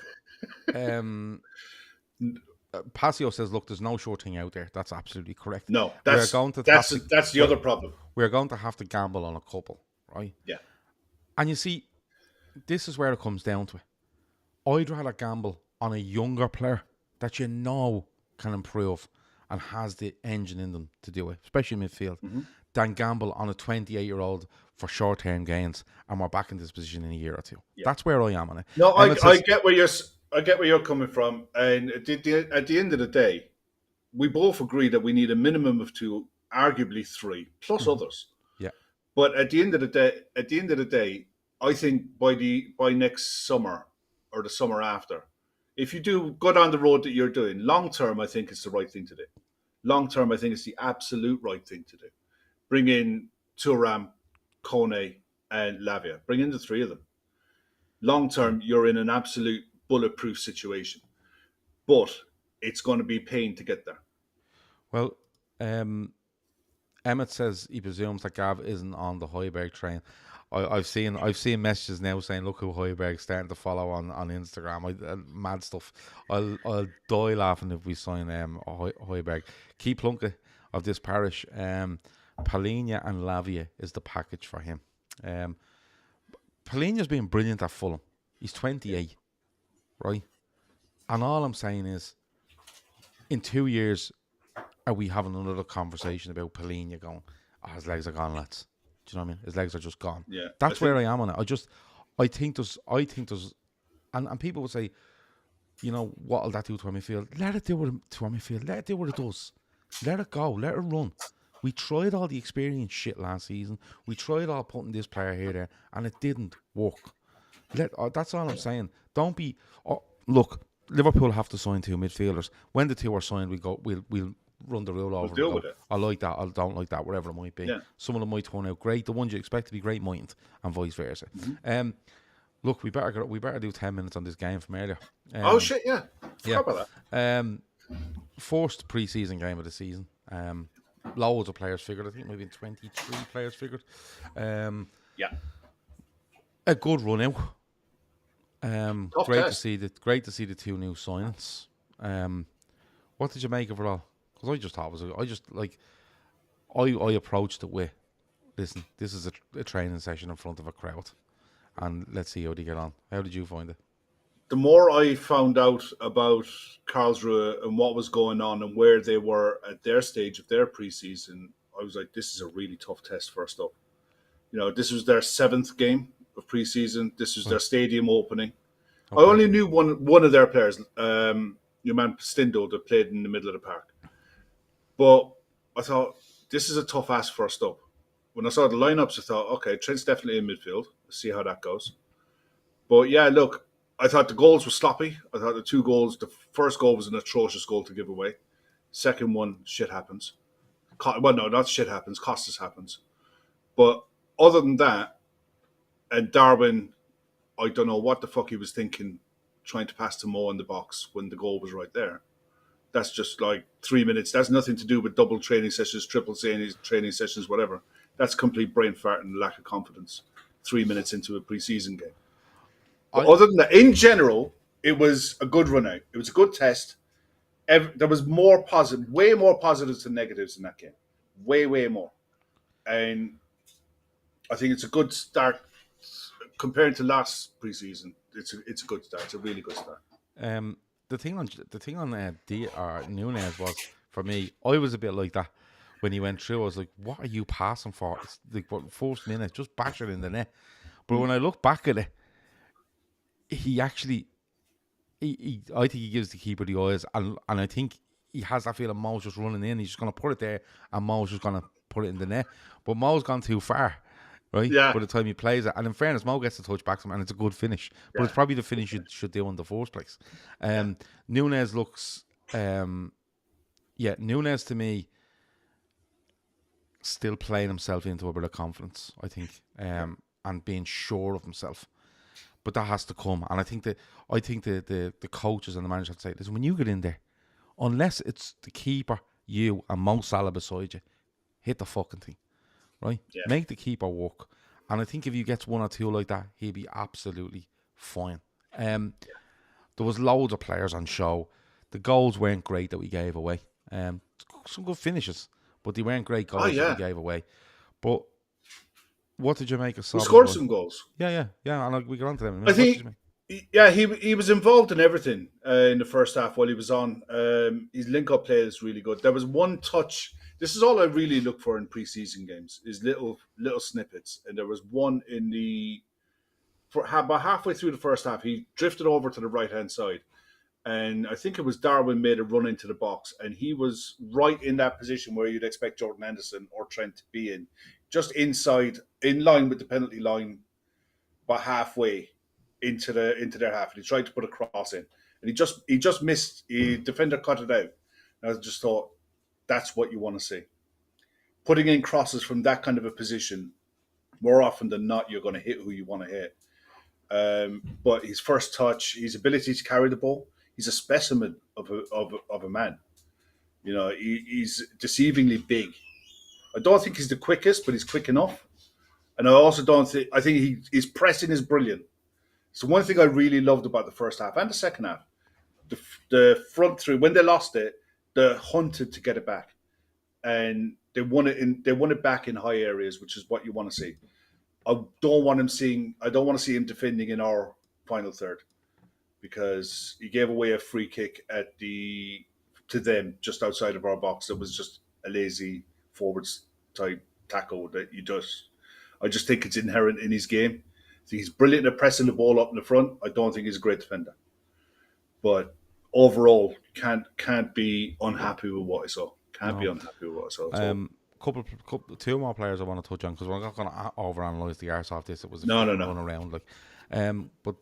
Passio says, look, there's no sure thing out there. That's absolutely correct. No, that's the other problem. We're going to have to gamble on a couple, right? Yeah. And you see, this is where it comes down to it. I'd rather gamble on a younger player that can improve and has the engine in them to do it, especially in midfield, than gamble on a 28-year-old for short-term gains, and we're back in this position in a year or two. Yeah. That's where I am on it. No, I get where you're coming from, and at the end of the day, we both agree that we need a minimum of 2, arguably 3, plus others. Yeah. But at the end of the day, I think by next summer or the summer after, if you do go down the road that you're doing, long term, I think it's the right thing to do. Long term, I think it's the absolute right thing to do. Bring in Thuram, Kone, and Lavia. Bring in the 3 of them. Long term, you're in an absolute bulletproof situation, but it's going to be pain to get there. Well, Emmett says he presumes that Gav isn't on the Højbjerg train. I've seen messages now saying, look who Højbjerg's starting to follow on Instagram. Mad stuff. I'll die laughing if we sign Højbjerg. Key plunker of this parish. Palhinha and Lavia is the package for him. Palhinha's been brilliant at Fulham. He's 28, right? And all I'm saying is, in 2 years, are we having another conversation about Palhinha going, his legs are gone, lads? Do you know what I mean? His legs are just gone. Yeah, that's where I am on it. I think there's, and people would say, what'll that do to our midfield? Let it do what to our midfield. Let it do what it does. Let it go. Let it run. We tried all the experience shit last season. We tried all putting this player here there, and it didn't work. That's all I'm saying. Don't be. Look, Liverpool have to sign 2 midfielders. When the 2 are signed, we'll run the rule over. We'll deal with it. I like that. I don't like that. Whatever it might be. Yeah. Some of them might turn out great. The ones you expect to be great mightn't, and vice versa. Look, we better do 10 minutes on this game from earlier. Oh shit! Yeah. Forgot about that. First pre-season game of the season. Loads of players figured. I think maybe 23 players figured. Yeah. A good run out. Great test. to see the 2 new signings. What did you make of it all? Because I just thought I approached it with, listen, this is a training session in front of a crowd, and let's see how they get on. How did you find it? The more I found out about Karlsruhe and what was going on and where they were at their stage of their preseason, I was like, this is a really tough test first up. This was their 7th game of preseason. This was their stadium opening. Okay. I only knew one of their players, your man Stindo, that played in the middle of the park. But I thought, this is a tough ask first up. When I saw the lineups, I thought, okay, Trent's definitely in midfield. Let's see how that goes. But yeah, look, I thought the goals were sloppy. I thought the first goal was an atrocious goal to give away. Second one, shit happens. Well, no, not shit happens. Costas happens. But other than that, and Darwin, I don't know what the fuck he was thinking, trying to pass to Mo in the box when the goal was right there. That's just like 3 minutes. That's nothing to do with double training sessions, triple training sessions, whatever. That's complete brain fart and lack of confidence. 3 minutes into a preseason game. But other than that, in general, it was a good run out. It was a good test. There was way more positives than negatives in that game. Way, way more. And I think it's a good start compared to last preseason. It's a good start. It's a really good start. The thing on Nunez was, for me, I was a bit like that when he went through. I was like, what are you passing for? It's like, what, first minute, just bash it in the net. But when I look back at it, he actually, I think he gives the keeper the eyes, and I think he has that feeling Mo's just running in. He's just going to put it there, and Mo's just going to put it in the net. But Mo's gone too far, right? Yeah. By the time he plays it, and in fairness, Mo gets the touch back to him, and it's a good finish. But it's probably the finish you should do in the first place. Nunez looks, Nunez to me still playing himself into a bit of confidence, I think, and being sure of himself. But that has to come, and I think the coaches and the manager have to say, listen, when you get in there, unless it's the keeper, you and Mo Salah beside you, hit the fucking thing, right? Yeah. Make the keeper work, and I think if you get 1 or 2 like that, he'll be absolutely fine. There was loads of players on show. The goals weren't great that we gave away. Some good finishes, but they weren't great goals that we gave away. But what did you make of Sobs? He scored some goals. Yeah. And we got on to them. I think, he was involved in everything in the first half while he was on. His link-up play is really good. There was one touch. This is all I really look for in preseason games, is little snippets. And there was one about halfway through the first half, he drifted over to the right-hand side. And I think it was Darwin made a run into the box, and he was right in that position where you'd expect Jordan Henderson or Trent to be in, just inside, in line with the penalty line, about halfway into their half. And he tried to put a cross in, and he just missed. The defender cut it out. And I just thought, that's what you want to see. Putting in crosses from that kind of a position, more often than not, you're going to hit who you want to hit. But his first touch, his ability to carry the ball, he's a specimen of a man. He's deceivingly big. I don't think he's the quickest, but he's quick enough. And I also I think his pressing is brilliant. So one thing I really loved about the first half and the second half, the front three, when they lost it, they hunted to get it back. And they won it back in high areas, which is what you want to see. I don't want to see him defending in our final third, because he gave away a free kick to them just outside of our box. It was just a lazy forwards type tackle that I just think it's inherent in his game. I think he's brilliant at pressing the ball up in the front. I don't think he's a great defender, but overall can't be unhappy with what I saw. Two more players I want to touch on, because we're not going to overanalyze the arse off this. It was no. Run around but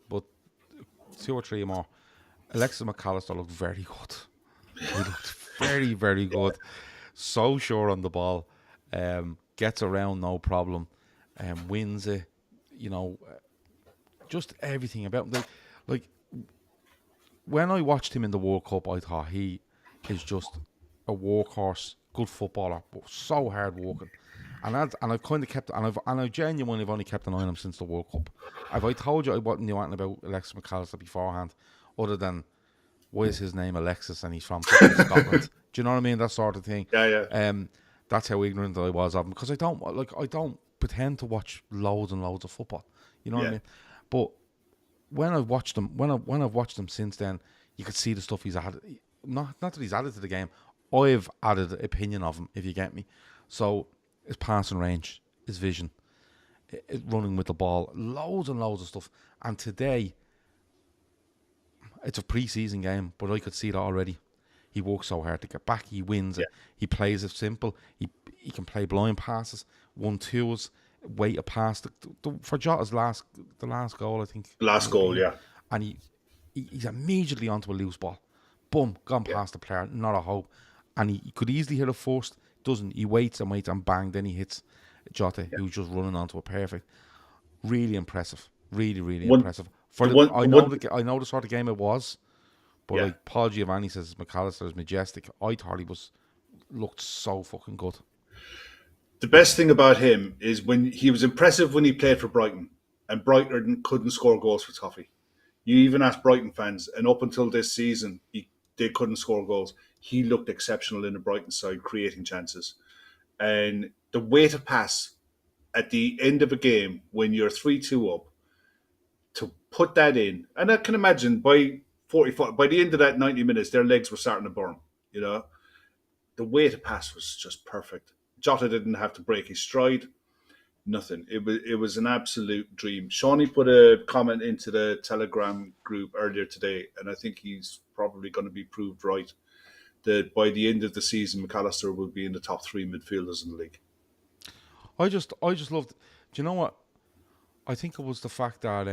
2 or 3 more. Alexis McAllister looked very good. He looked very, very good. So sure on the ball. Gets around no problem. Wins it. Just everything about him. Like when I watched him in the World Cup, I thought he is just a workhorse, good footballer, but so hard working. And I've kind of kept, and I genuinely have only kept an eye on him since the World Cup. Have I told you I wasn't knew anything about Alexis McAllister beforehand, other than why is his name Alexis and he's from Scotland? Do you know what I mean? That sort of thing. Yeah. That's how ignorant I was of him, because I don't pretend to watch loads and loads of football. You know what I mean? But when I've watched him, when I've watched him since then, you could see the stuff he's added. Not that he's added to the game. I've added opinion of him, if you get me. So his passing range, his vision, running with the ball, loads and loads of stuff. And today, it's a pre-season game, but I could see it already. He works so hard to get back. He wins it. He plays it simple. He can play blind passes, 1-2s, wait a pass. For Jota's last goal, I think. Last goal, yeah. And he's immediately onto a loose ball. Boom, gone past the player, not a hope. And he could easily hit it first. Doesn't. He waits and bang, then he hits Jota, who's just running onto a perfect. Really impressive. Really, really impressive. I know the sort of game it was. But like Paul Giovanni says, McAllister is majestic. I thought he looked so fucking good. The best thing about him is when he was impressive when he played for Brighton, and Brighton couldn't score goals for Toffee. You even ask Brighton fans, and up until this season, they couldn't score goals. He looked exceptional in the Brighton side, creating chances. And the way to pass at the end of a game when you're 3-2 up, to put that in, and I can imagine by the end of that 90 minutes, their legs were starting to burn. You know, the way to pass was just perfect. Jota didn't have to break his stride. Nothing. It was an absolute dream. Shawnee put a comment into the Telegram group earlier today, and I think he's probably going to be proved right that by the end of the season, McAllister will be in the top 3 midfielders in the league. I just loved. Do you know what? I think it was the fact that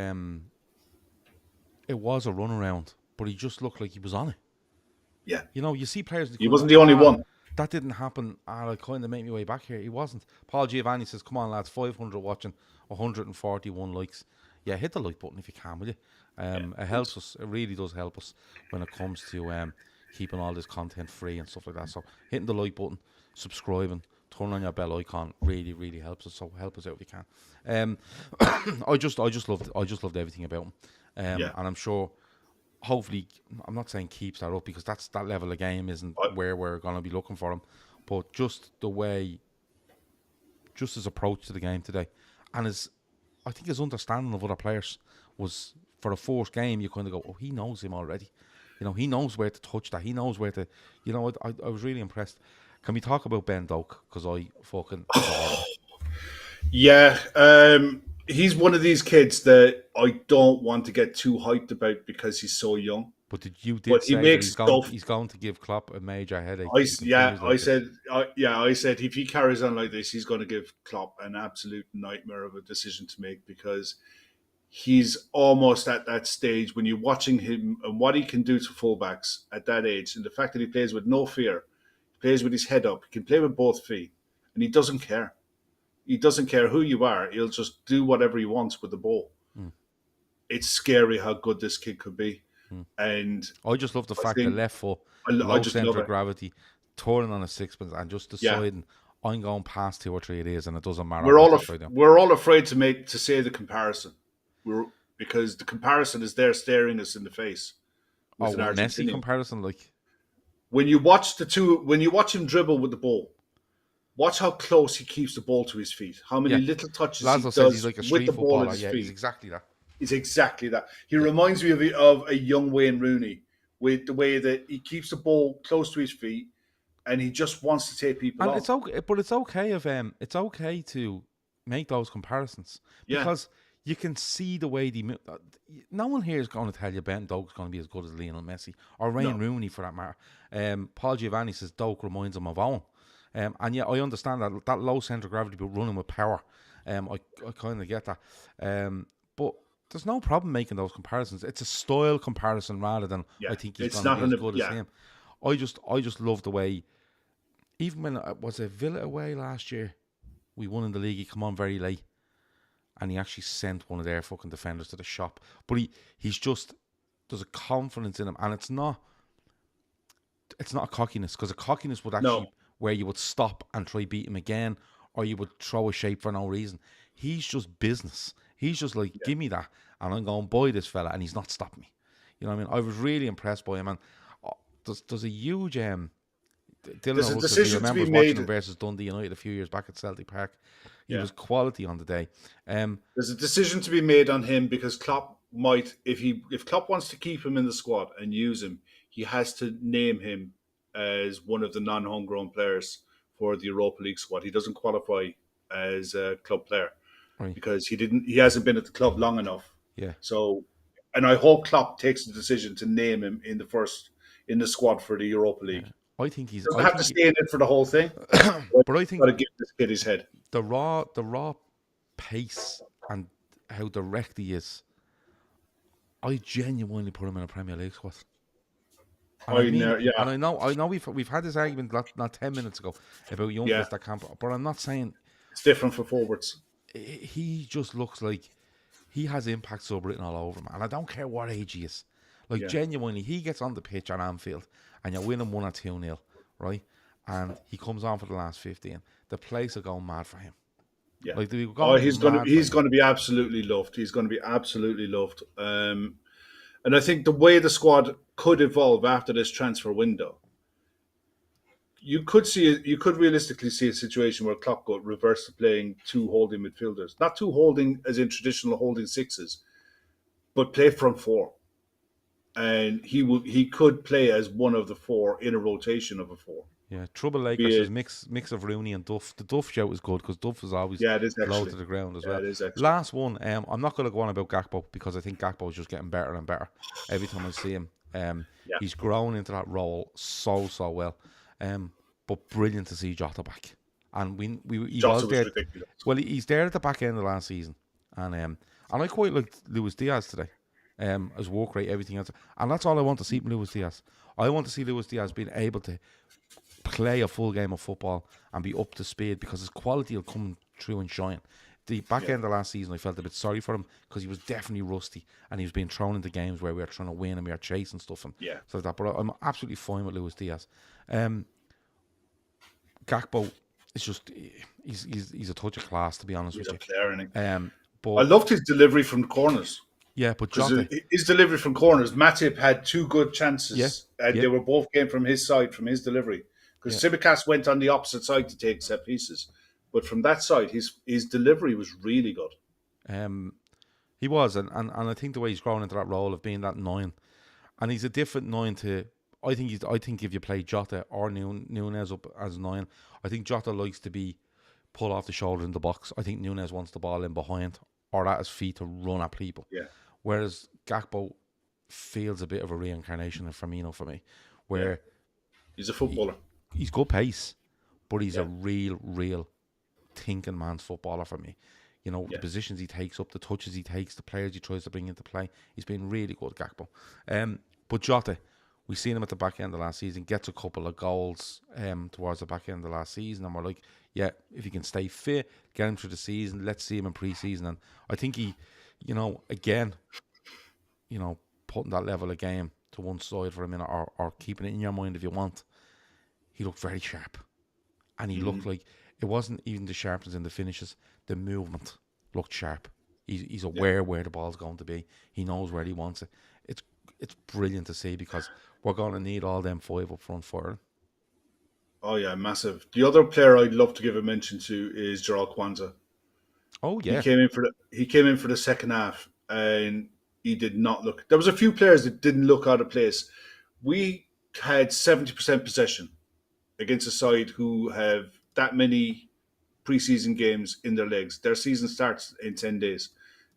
it was a runaround, but he just looked like he was on it. Yeah. You know, you see players. He wasn't the only one. That didn't happen. I kind of made my way back here. He wasn't. Paul Giovanni says, "Come on, lads, 500 watching, 141 likes. Yeah, hit the like button if you can, will you? It helps us. It really does help us when it comes to keeping all this content free and stuff like that. So hitting the like button, subscribing, turn on your bell icon really, really helps us. So help us out if you can. I just loved everything about him. And I'm sure, hopefully, I'm not saying keeps that up, because that level of game isn't where we're going to be looking for him. But just his approach to the game today, and I think his understanding of other players was, for the first game, you kind of go, oh, he knows him already. You know, he knows where to touch that. He knows where to, you know, I was really impressed. Can we talk about Ben Doak? Because I fucking adore him. Yeah, he's one of these kids that I don't want to get too hyped about because he's so young. But you did say that he's going to give Klopp a major headache. I said if he carries on like this, he's going to give Klopp an absolute nightmare of a decision to make, because he's almost at that stage when you're watching him and what he can do to fullbacks at that age, and the fact that he plays with no fear, he plays with his head up, he can play with both feet, and he doesn't care. He doesn't care who you are. He'll just do whatever he wants with the ball. It's scary how good this kid could be. And I just love the fact that left foot, low centre of gravity, turning on a sixpence and just deciding I'm going past 2 or 3 it is, and it doesn't matter. We're all afraid to say the comparison, because the comparison is there staring us in the face. Messi comparison, like when you watch him dribble with the ball. Watch how close he keeps the ball to his feet. How many little touches he does he's like a with the ball at his feet. He's exactly that. He's exactly that. He reminds me of a young Wayne Rooney, with the way that he keeps the ball close to his feet, and he just wants to take people and off. It's okay, but it's okay to make those comparisons, because you can see the way no one here is going to tell you Ben Doak's going to be as good as Lionel Messi or Wayne Rooney for that matter. Paul Giovanni says Doak reminds him of Owen. And yeah, I understand that low centre of gravity, but running with power. I kind of get that. But there's no problem making those comparisons. It's a style comparison rather than I think he's going to be as good as him. I just love the way, even when it was a Villa away last year, we won in the league, he come on very late, and he actually sent one of their fucking defenders to the shop. But there's a confidence in him, and it's not a cockiness, because a cockiness would actually where you would stop and try beat him again, or you would throw a shape for no reason. He's just business. He's just like, give me that, and I'm going to buy this fella, and he's not stopping me. You know what I mean? I was really impressed by him, and there's a huge Dylan There's a O'Hussey, if he decision to be remembers watching him made. versus Dundee United a few years back at Celtic Park, he Yeah, was quality on the day. there's a decision to be made on him because Klopp might, if Klopp wants to keep him in the squad and use him, he has to name him as one of the non-homegrown players for the Europa League squad. He doesn't qualify as a club player Right. because he hasn't been at the club long enough. Yeah. So, and I hope Klopp takes the decision to name him in the squad for the Europa League. I think he's. Doesn't I have to think. stay in it for the whole thing. But I Got to think give this kid his head. the raw pace and how direct he is. I genuinely put him in a Premier League squad. And I mean, Yeah, and I know we've had this argument not 10 minutes ago about young Yeah. players that can't. But I'm not saying it's different for forwards. he just looks like he has impact sub written all over him, and I don't care what age he is. Like Yeah. genuinely, he gets on the pitch at Anfield, and you're winning 1 or 2-0, right? And he comes on for the last 15. The place will go mad for him. Yeah. Like he's going to be absolutely loved. He's going to be absolutely loved. And I think the way the squad could evolve after this transfer window, you could realistically see a situation where Klopp got reverse to playing two holding midfielders, not two holding as in traditional holding sixes, but play front four. And he could play as one of the four in a rotation of a four. Yeah, Trouble Lakers is mix of Rooney and Duff. The Duff shout is good because Duff is always it is low actually. to the ground as Yeah, well. it is actually. Last one, I'm not going to go on about Gakpo because I think Gakpo is just getting better and better every time I see him. He's grown into that role so well. But brilliant to see Jota back, and he Jota was there. ridiculous. Well, he's there at the back end of last season, and I quite liked Luis Diaz today. His work rate, everything else, and that's all I want to see from Luis Diaz. I want to see Luis Diaz being able to play a full game of football and be up to speed because his quality will come through and shine. The back end of last season, I felt a bit sorry for him because he was definitely rusty and he was being thrown into games where we were trying to win and we were chasing stuff and stuff like that. But I'm absolutely fine with Luis Diaz. Gakpo is just he's a touch of class, to be honest He's with a player, isn't he? but I loved his delivery from corners. yeah, but Because Jota, his delivery from corners, Matip had two good chances, and they were both came from his side, from his delivery. Because Tsimikas went on the opposite side to take set pieces, but from that side, his delivery was really good. he was, and I think the way he's grown into that role of being that 9, and he's a different 9 to. I think if you play Jota or Núñez up as 9, I think Jota likes to be pulled off the shoulder in the box. I think Núñez wants the ball in behind or at his feet to run at people. Yeah. Whereas Gakpo feels a bit of a reincarnation of Firmino for me, where he's a footballer. He's good pace, but he's a real thinking man's footballer for me. You know, the positions he takes up, the touches he takes, the players he tries to bring into play. He's been really good, Gakpo. But Jota, we've seen him at the back end of last season, gets a couple of goals towards the back end of last season, and we're like, yeah, if he can stay fit, get him through the season, let's see him in pre-season. And I think he, again, putting that level of game to one side for a minute or keeping it in your mind if you want, he looked very sharp. And he looked like, it wasn't even the sharpness in the finishes, the movement looked sharp. He's aware where the ball's going to be. He knows where he wants it. It's brilliant to see because we're going to need all them 5 up front for it. Oh yeah, massive. The other player I'd love to give a mention to is Gerald Kwanzaa. Oh yeah, he came in for the second half and he did not look. There was a few players that didn't look out of place. We had 70% possession against a side who have that many preseason games in their legs. Their season starts in 10 days.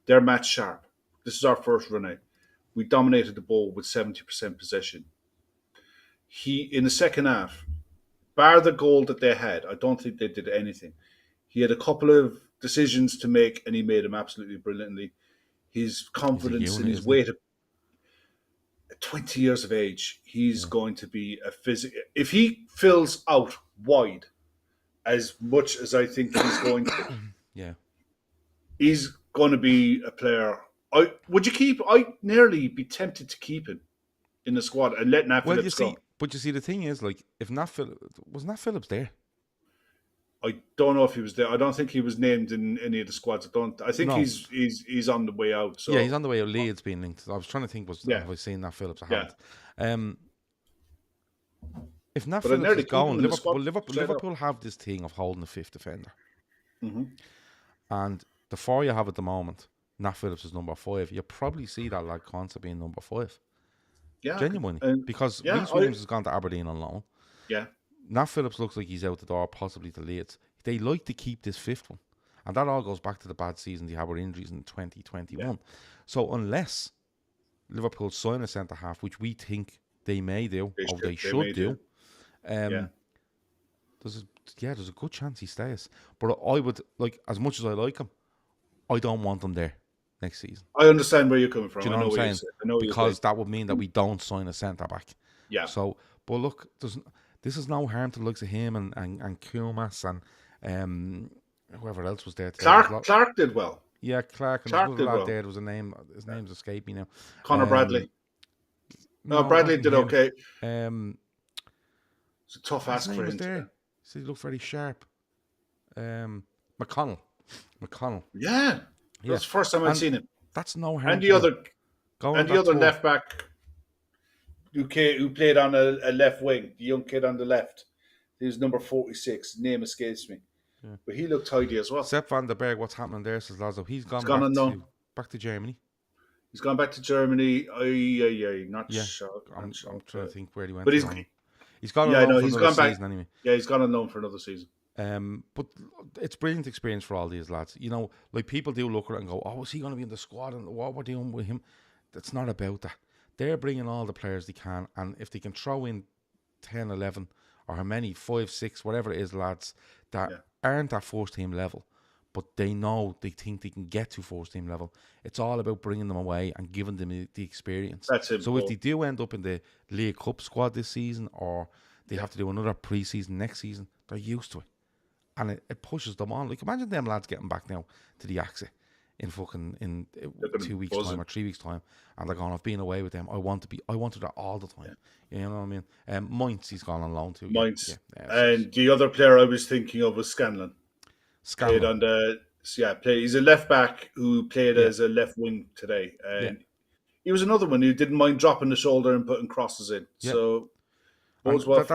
They're match sharp. This is our first run out. We dominated the ball with 70% possession. In the second half, bar the goal that they had, I don't think they did anything. He had a couple of decisions to make, and he made them absolutely brilliantly. His confidence and his weight, at 20 years of age, he's going to be a physical. If he fills out wide as much as I think he's going to, he's going to be a player. I'd nearly be tempted to keep him in the squad and let Nat Phillips go. But you see, the thing is, like, if Nat Phillips there? I don't know if he was there. I don't think he was named in any of the squads. I think he's on the way out. So. Yeah, he's on the way out. Leeds being linked. I was trying to think, have I seen Nat Phillips? I haven't. If Nat But I'd Phillips nearly is keep him going, in the squad. Liverpool have this thing of holding a fifth defender. Mm-hmm. And the four you have at the moment, Nat Phillips is number 5. You probably see that lad Consa being number 5. Yeah, Genuinely. Because yeah, Reece Williams has gone to Aberdeen on loan. yeah, Nat Phillips looks like he's out the door, possibly to Leeds. They like to keep this fifth one. And that all goes back to the bad season they had with injuries in 2021. yeah. So unless Liverpool sign a centre half, which we think they may do, or they They should may do, Yeah, there's a good chance he stays. But I would, like, as much as I like him, I don't want him there next season. I understand where you're coming from. Do you I know know what what I'm you're saying? saying. I know what you're Because saying. that would mean that we don't sign a centre back. Yeah, So, but look, this is no harm to the likes of him and Kumas and whoever else was there today. Clark did well. Yeah, Clark, and there's Clark another did lad well. there. There was a name. His name's escaping me now. Connor Bradley. No, No, Bradley it did wasn't okay. him. It's a tough His ask name for was him. there. So he looked very sharp. McConnell. Yeah, Yeah, that's the first time I'd and seen him. that's no harm. And to the do. other Going back to left back who played on a left wing, the young kid on the left. He was number 46. Name escapes me. Yeah. But he looked tidy as well. Sepp van der Berg, what's happening there, says Lazo. He's gone back to Germany. He's gone back to Germany. Not Yeah, sure. I'm trying to think where he went. But he's gone on loan for another season anyway. Yeah, he's gone on loan for another season. But it's brilliant experience for all these lads. You know, like people do look at it and go, "Oh, is he going to be in the squad?" And what we're doing with him, it's not about that. They're bringing all the players they can, and if they can throw in 10, 11, or how many, 5, 6, whatever it is, lads that aren't at first team level, but they think they can get to first team level. It's all about bringing them away and giving them the experience. That's it. So if they do end up in the League Cup squad this season, or they have to do another pre-season next season, they're used to it. And it pushes them on. Like, imagine them lads getting back now to the AXA in 2 weeks' time or 3 weeks' time, and they're going, I've been away with them. I wanted that all the time. Yeah. You know what I mean? Mainz, he's gone on loan too. Mainz. Yeah, and the other player I was thinking of was Scanlon. Played on he's a left back who played as a left wing today. And he was another one who didn't mind dropping the shoulder and putting crosses in. Yeah. So that's what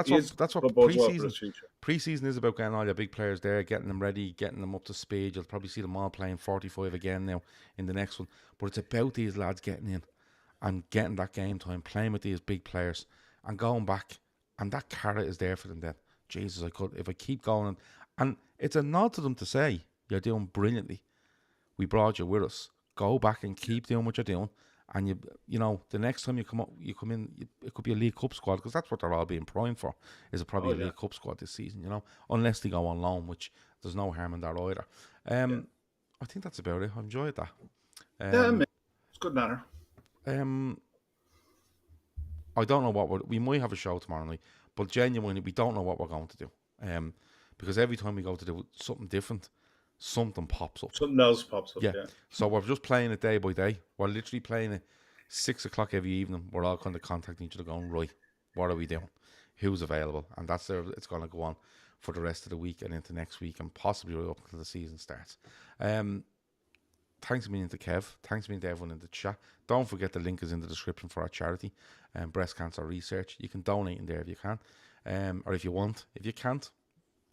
pre-season is about, getting all your big players there, getting them ready, getting them up to speed. You'll probably see them all playing 45 again now in the next one. But it's about these lads getting in and getting that game time, playing with these big players and going back. And that carrot is there for them then. Jesus, if I keep going. And it's a nod to them to say, you're doing brilliantly. We brought you with us. Go back and keep doing what you're doing. And you know, the next time you come in, it could be a League Cup squad, because that's what they're all being primed for. Is it probably a League Cup squad this season? You know, unless they go on loan, which there's no harm in that either. I think that's about it. I enjoyed that. It's good matter. I don't know we might have a show tomorrow night, but genuinely we don't know what we're going to do. Because every time we go to do something different, something pops up. Something else pops up. Yeah. So we're just playing it day by day. We're literally playing it 6 o'clock every evening. We're all kind of contacting each other, going, right, what are we doing? Who's available? And that's there. It's going to go on for the rest of the week and into next week, and possibly right up until the season starts. Thanks a million to Kev. Thanks a million to everyone in the chat. Don't forget the link is in the description for our charity, Breast Cancer Research. You can donate in there if you can, or if you want. If you can't,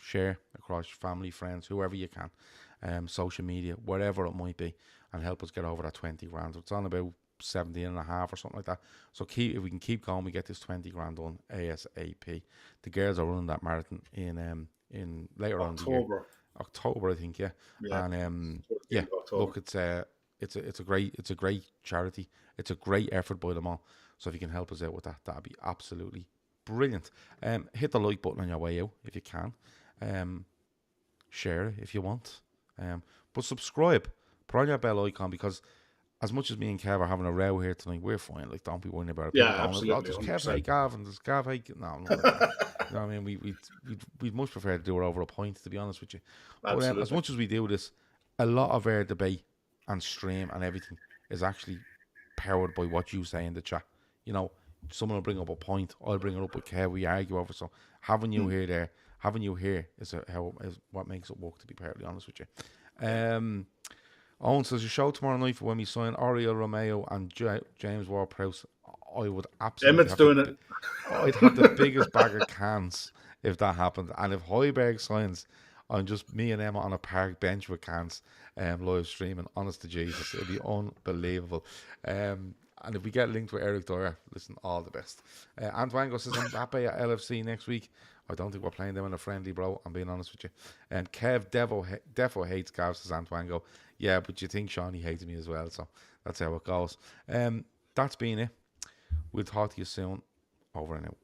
share across your family, friends, whoever you can, social media, whatever it might be, and help us get over that 20 grand. It's on about 17 and a half or something like that. So if we can keep going, we get this 20 grand done ASAP. The girls are running that marathon in later on in the year. October, I think, and look, it's a great charity. It's a great effort by them all. So if you can help us out with that, that'd be absolutely brilliant. Hit the like button on your way out if you can. Share it if you want. But subscribe. Put on your bell icon, because as much as me and Kev are having a row here tonight, we're fine. Like, don't be worrying about it. Yeah, absolutely. Does Kev hate Gav and does Gav hate... No. You know what I mean? We'd much prefer to do it over a point, to be honest with you. But as much as we do this, a lot of our debate and stream and everything is actually powered by what you say in the chat. You know, someone will bring up a point, I'll bring it up with Kev, we argue over. So having you here is what makes it work, to be perfectly honest with you. Owen says, your show tomorrow night for when we sign Oriel Romeo and James Ward-Prowse. I would absolutely Emmett's doing it. I'd have the biggest bag of cans if that happened. And if Højbjerg signs, I'm just me and Emma on a park bench with cans, live streaming. Honest to Jesus, it'd be unbelievable. And if we get linked with Eric Dyer, listen, all the best. Antwango says Mbappe at LFC next week. I don't think we're playing them in a friendly, bro. I'm being honest with you. And Kev Defo hates Gav, says Antwango. Yeah, but you think Shawnee hates me as well, so that's how it goes. That's been it. We'll talk to you soon. Over and out.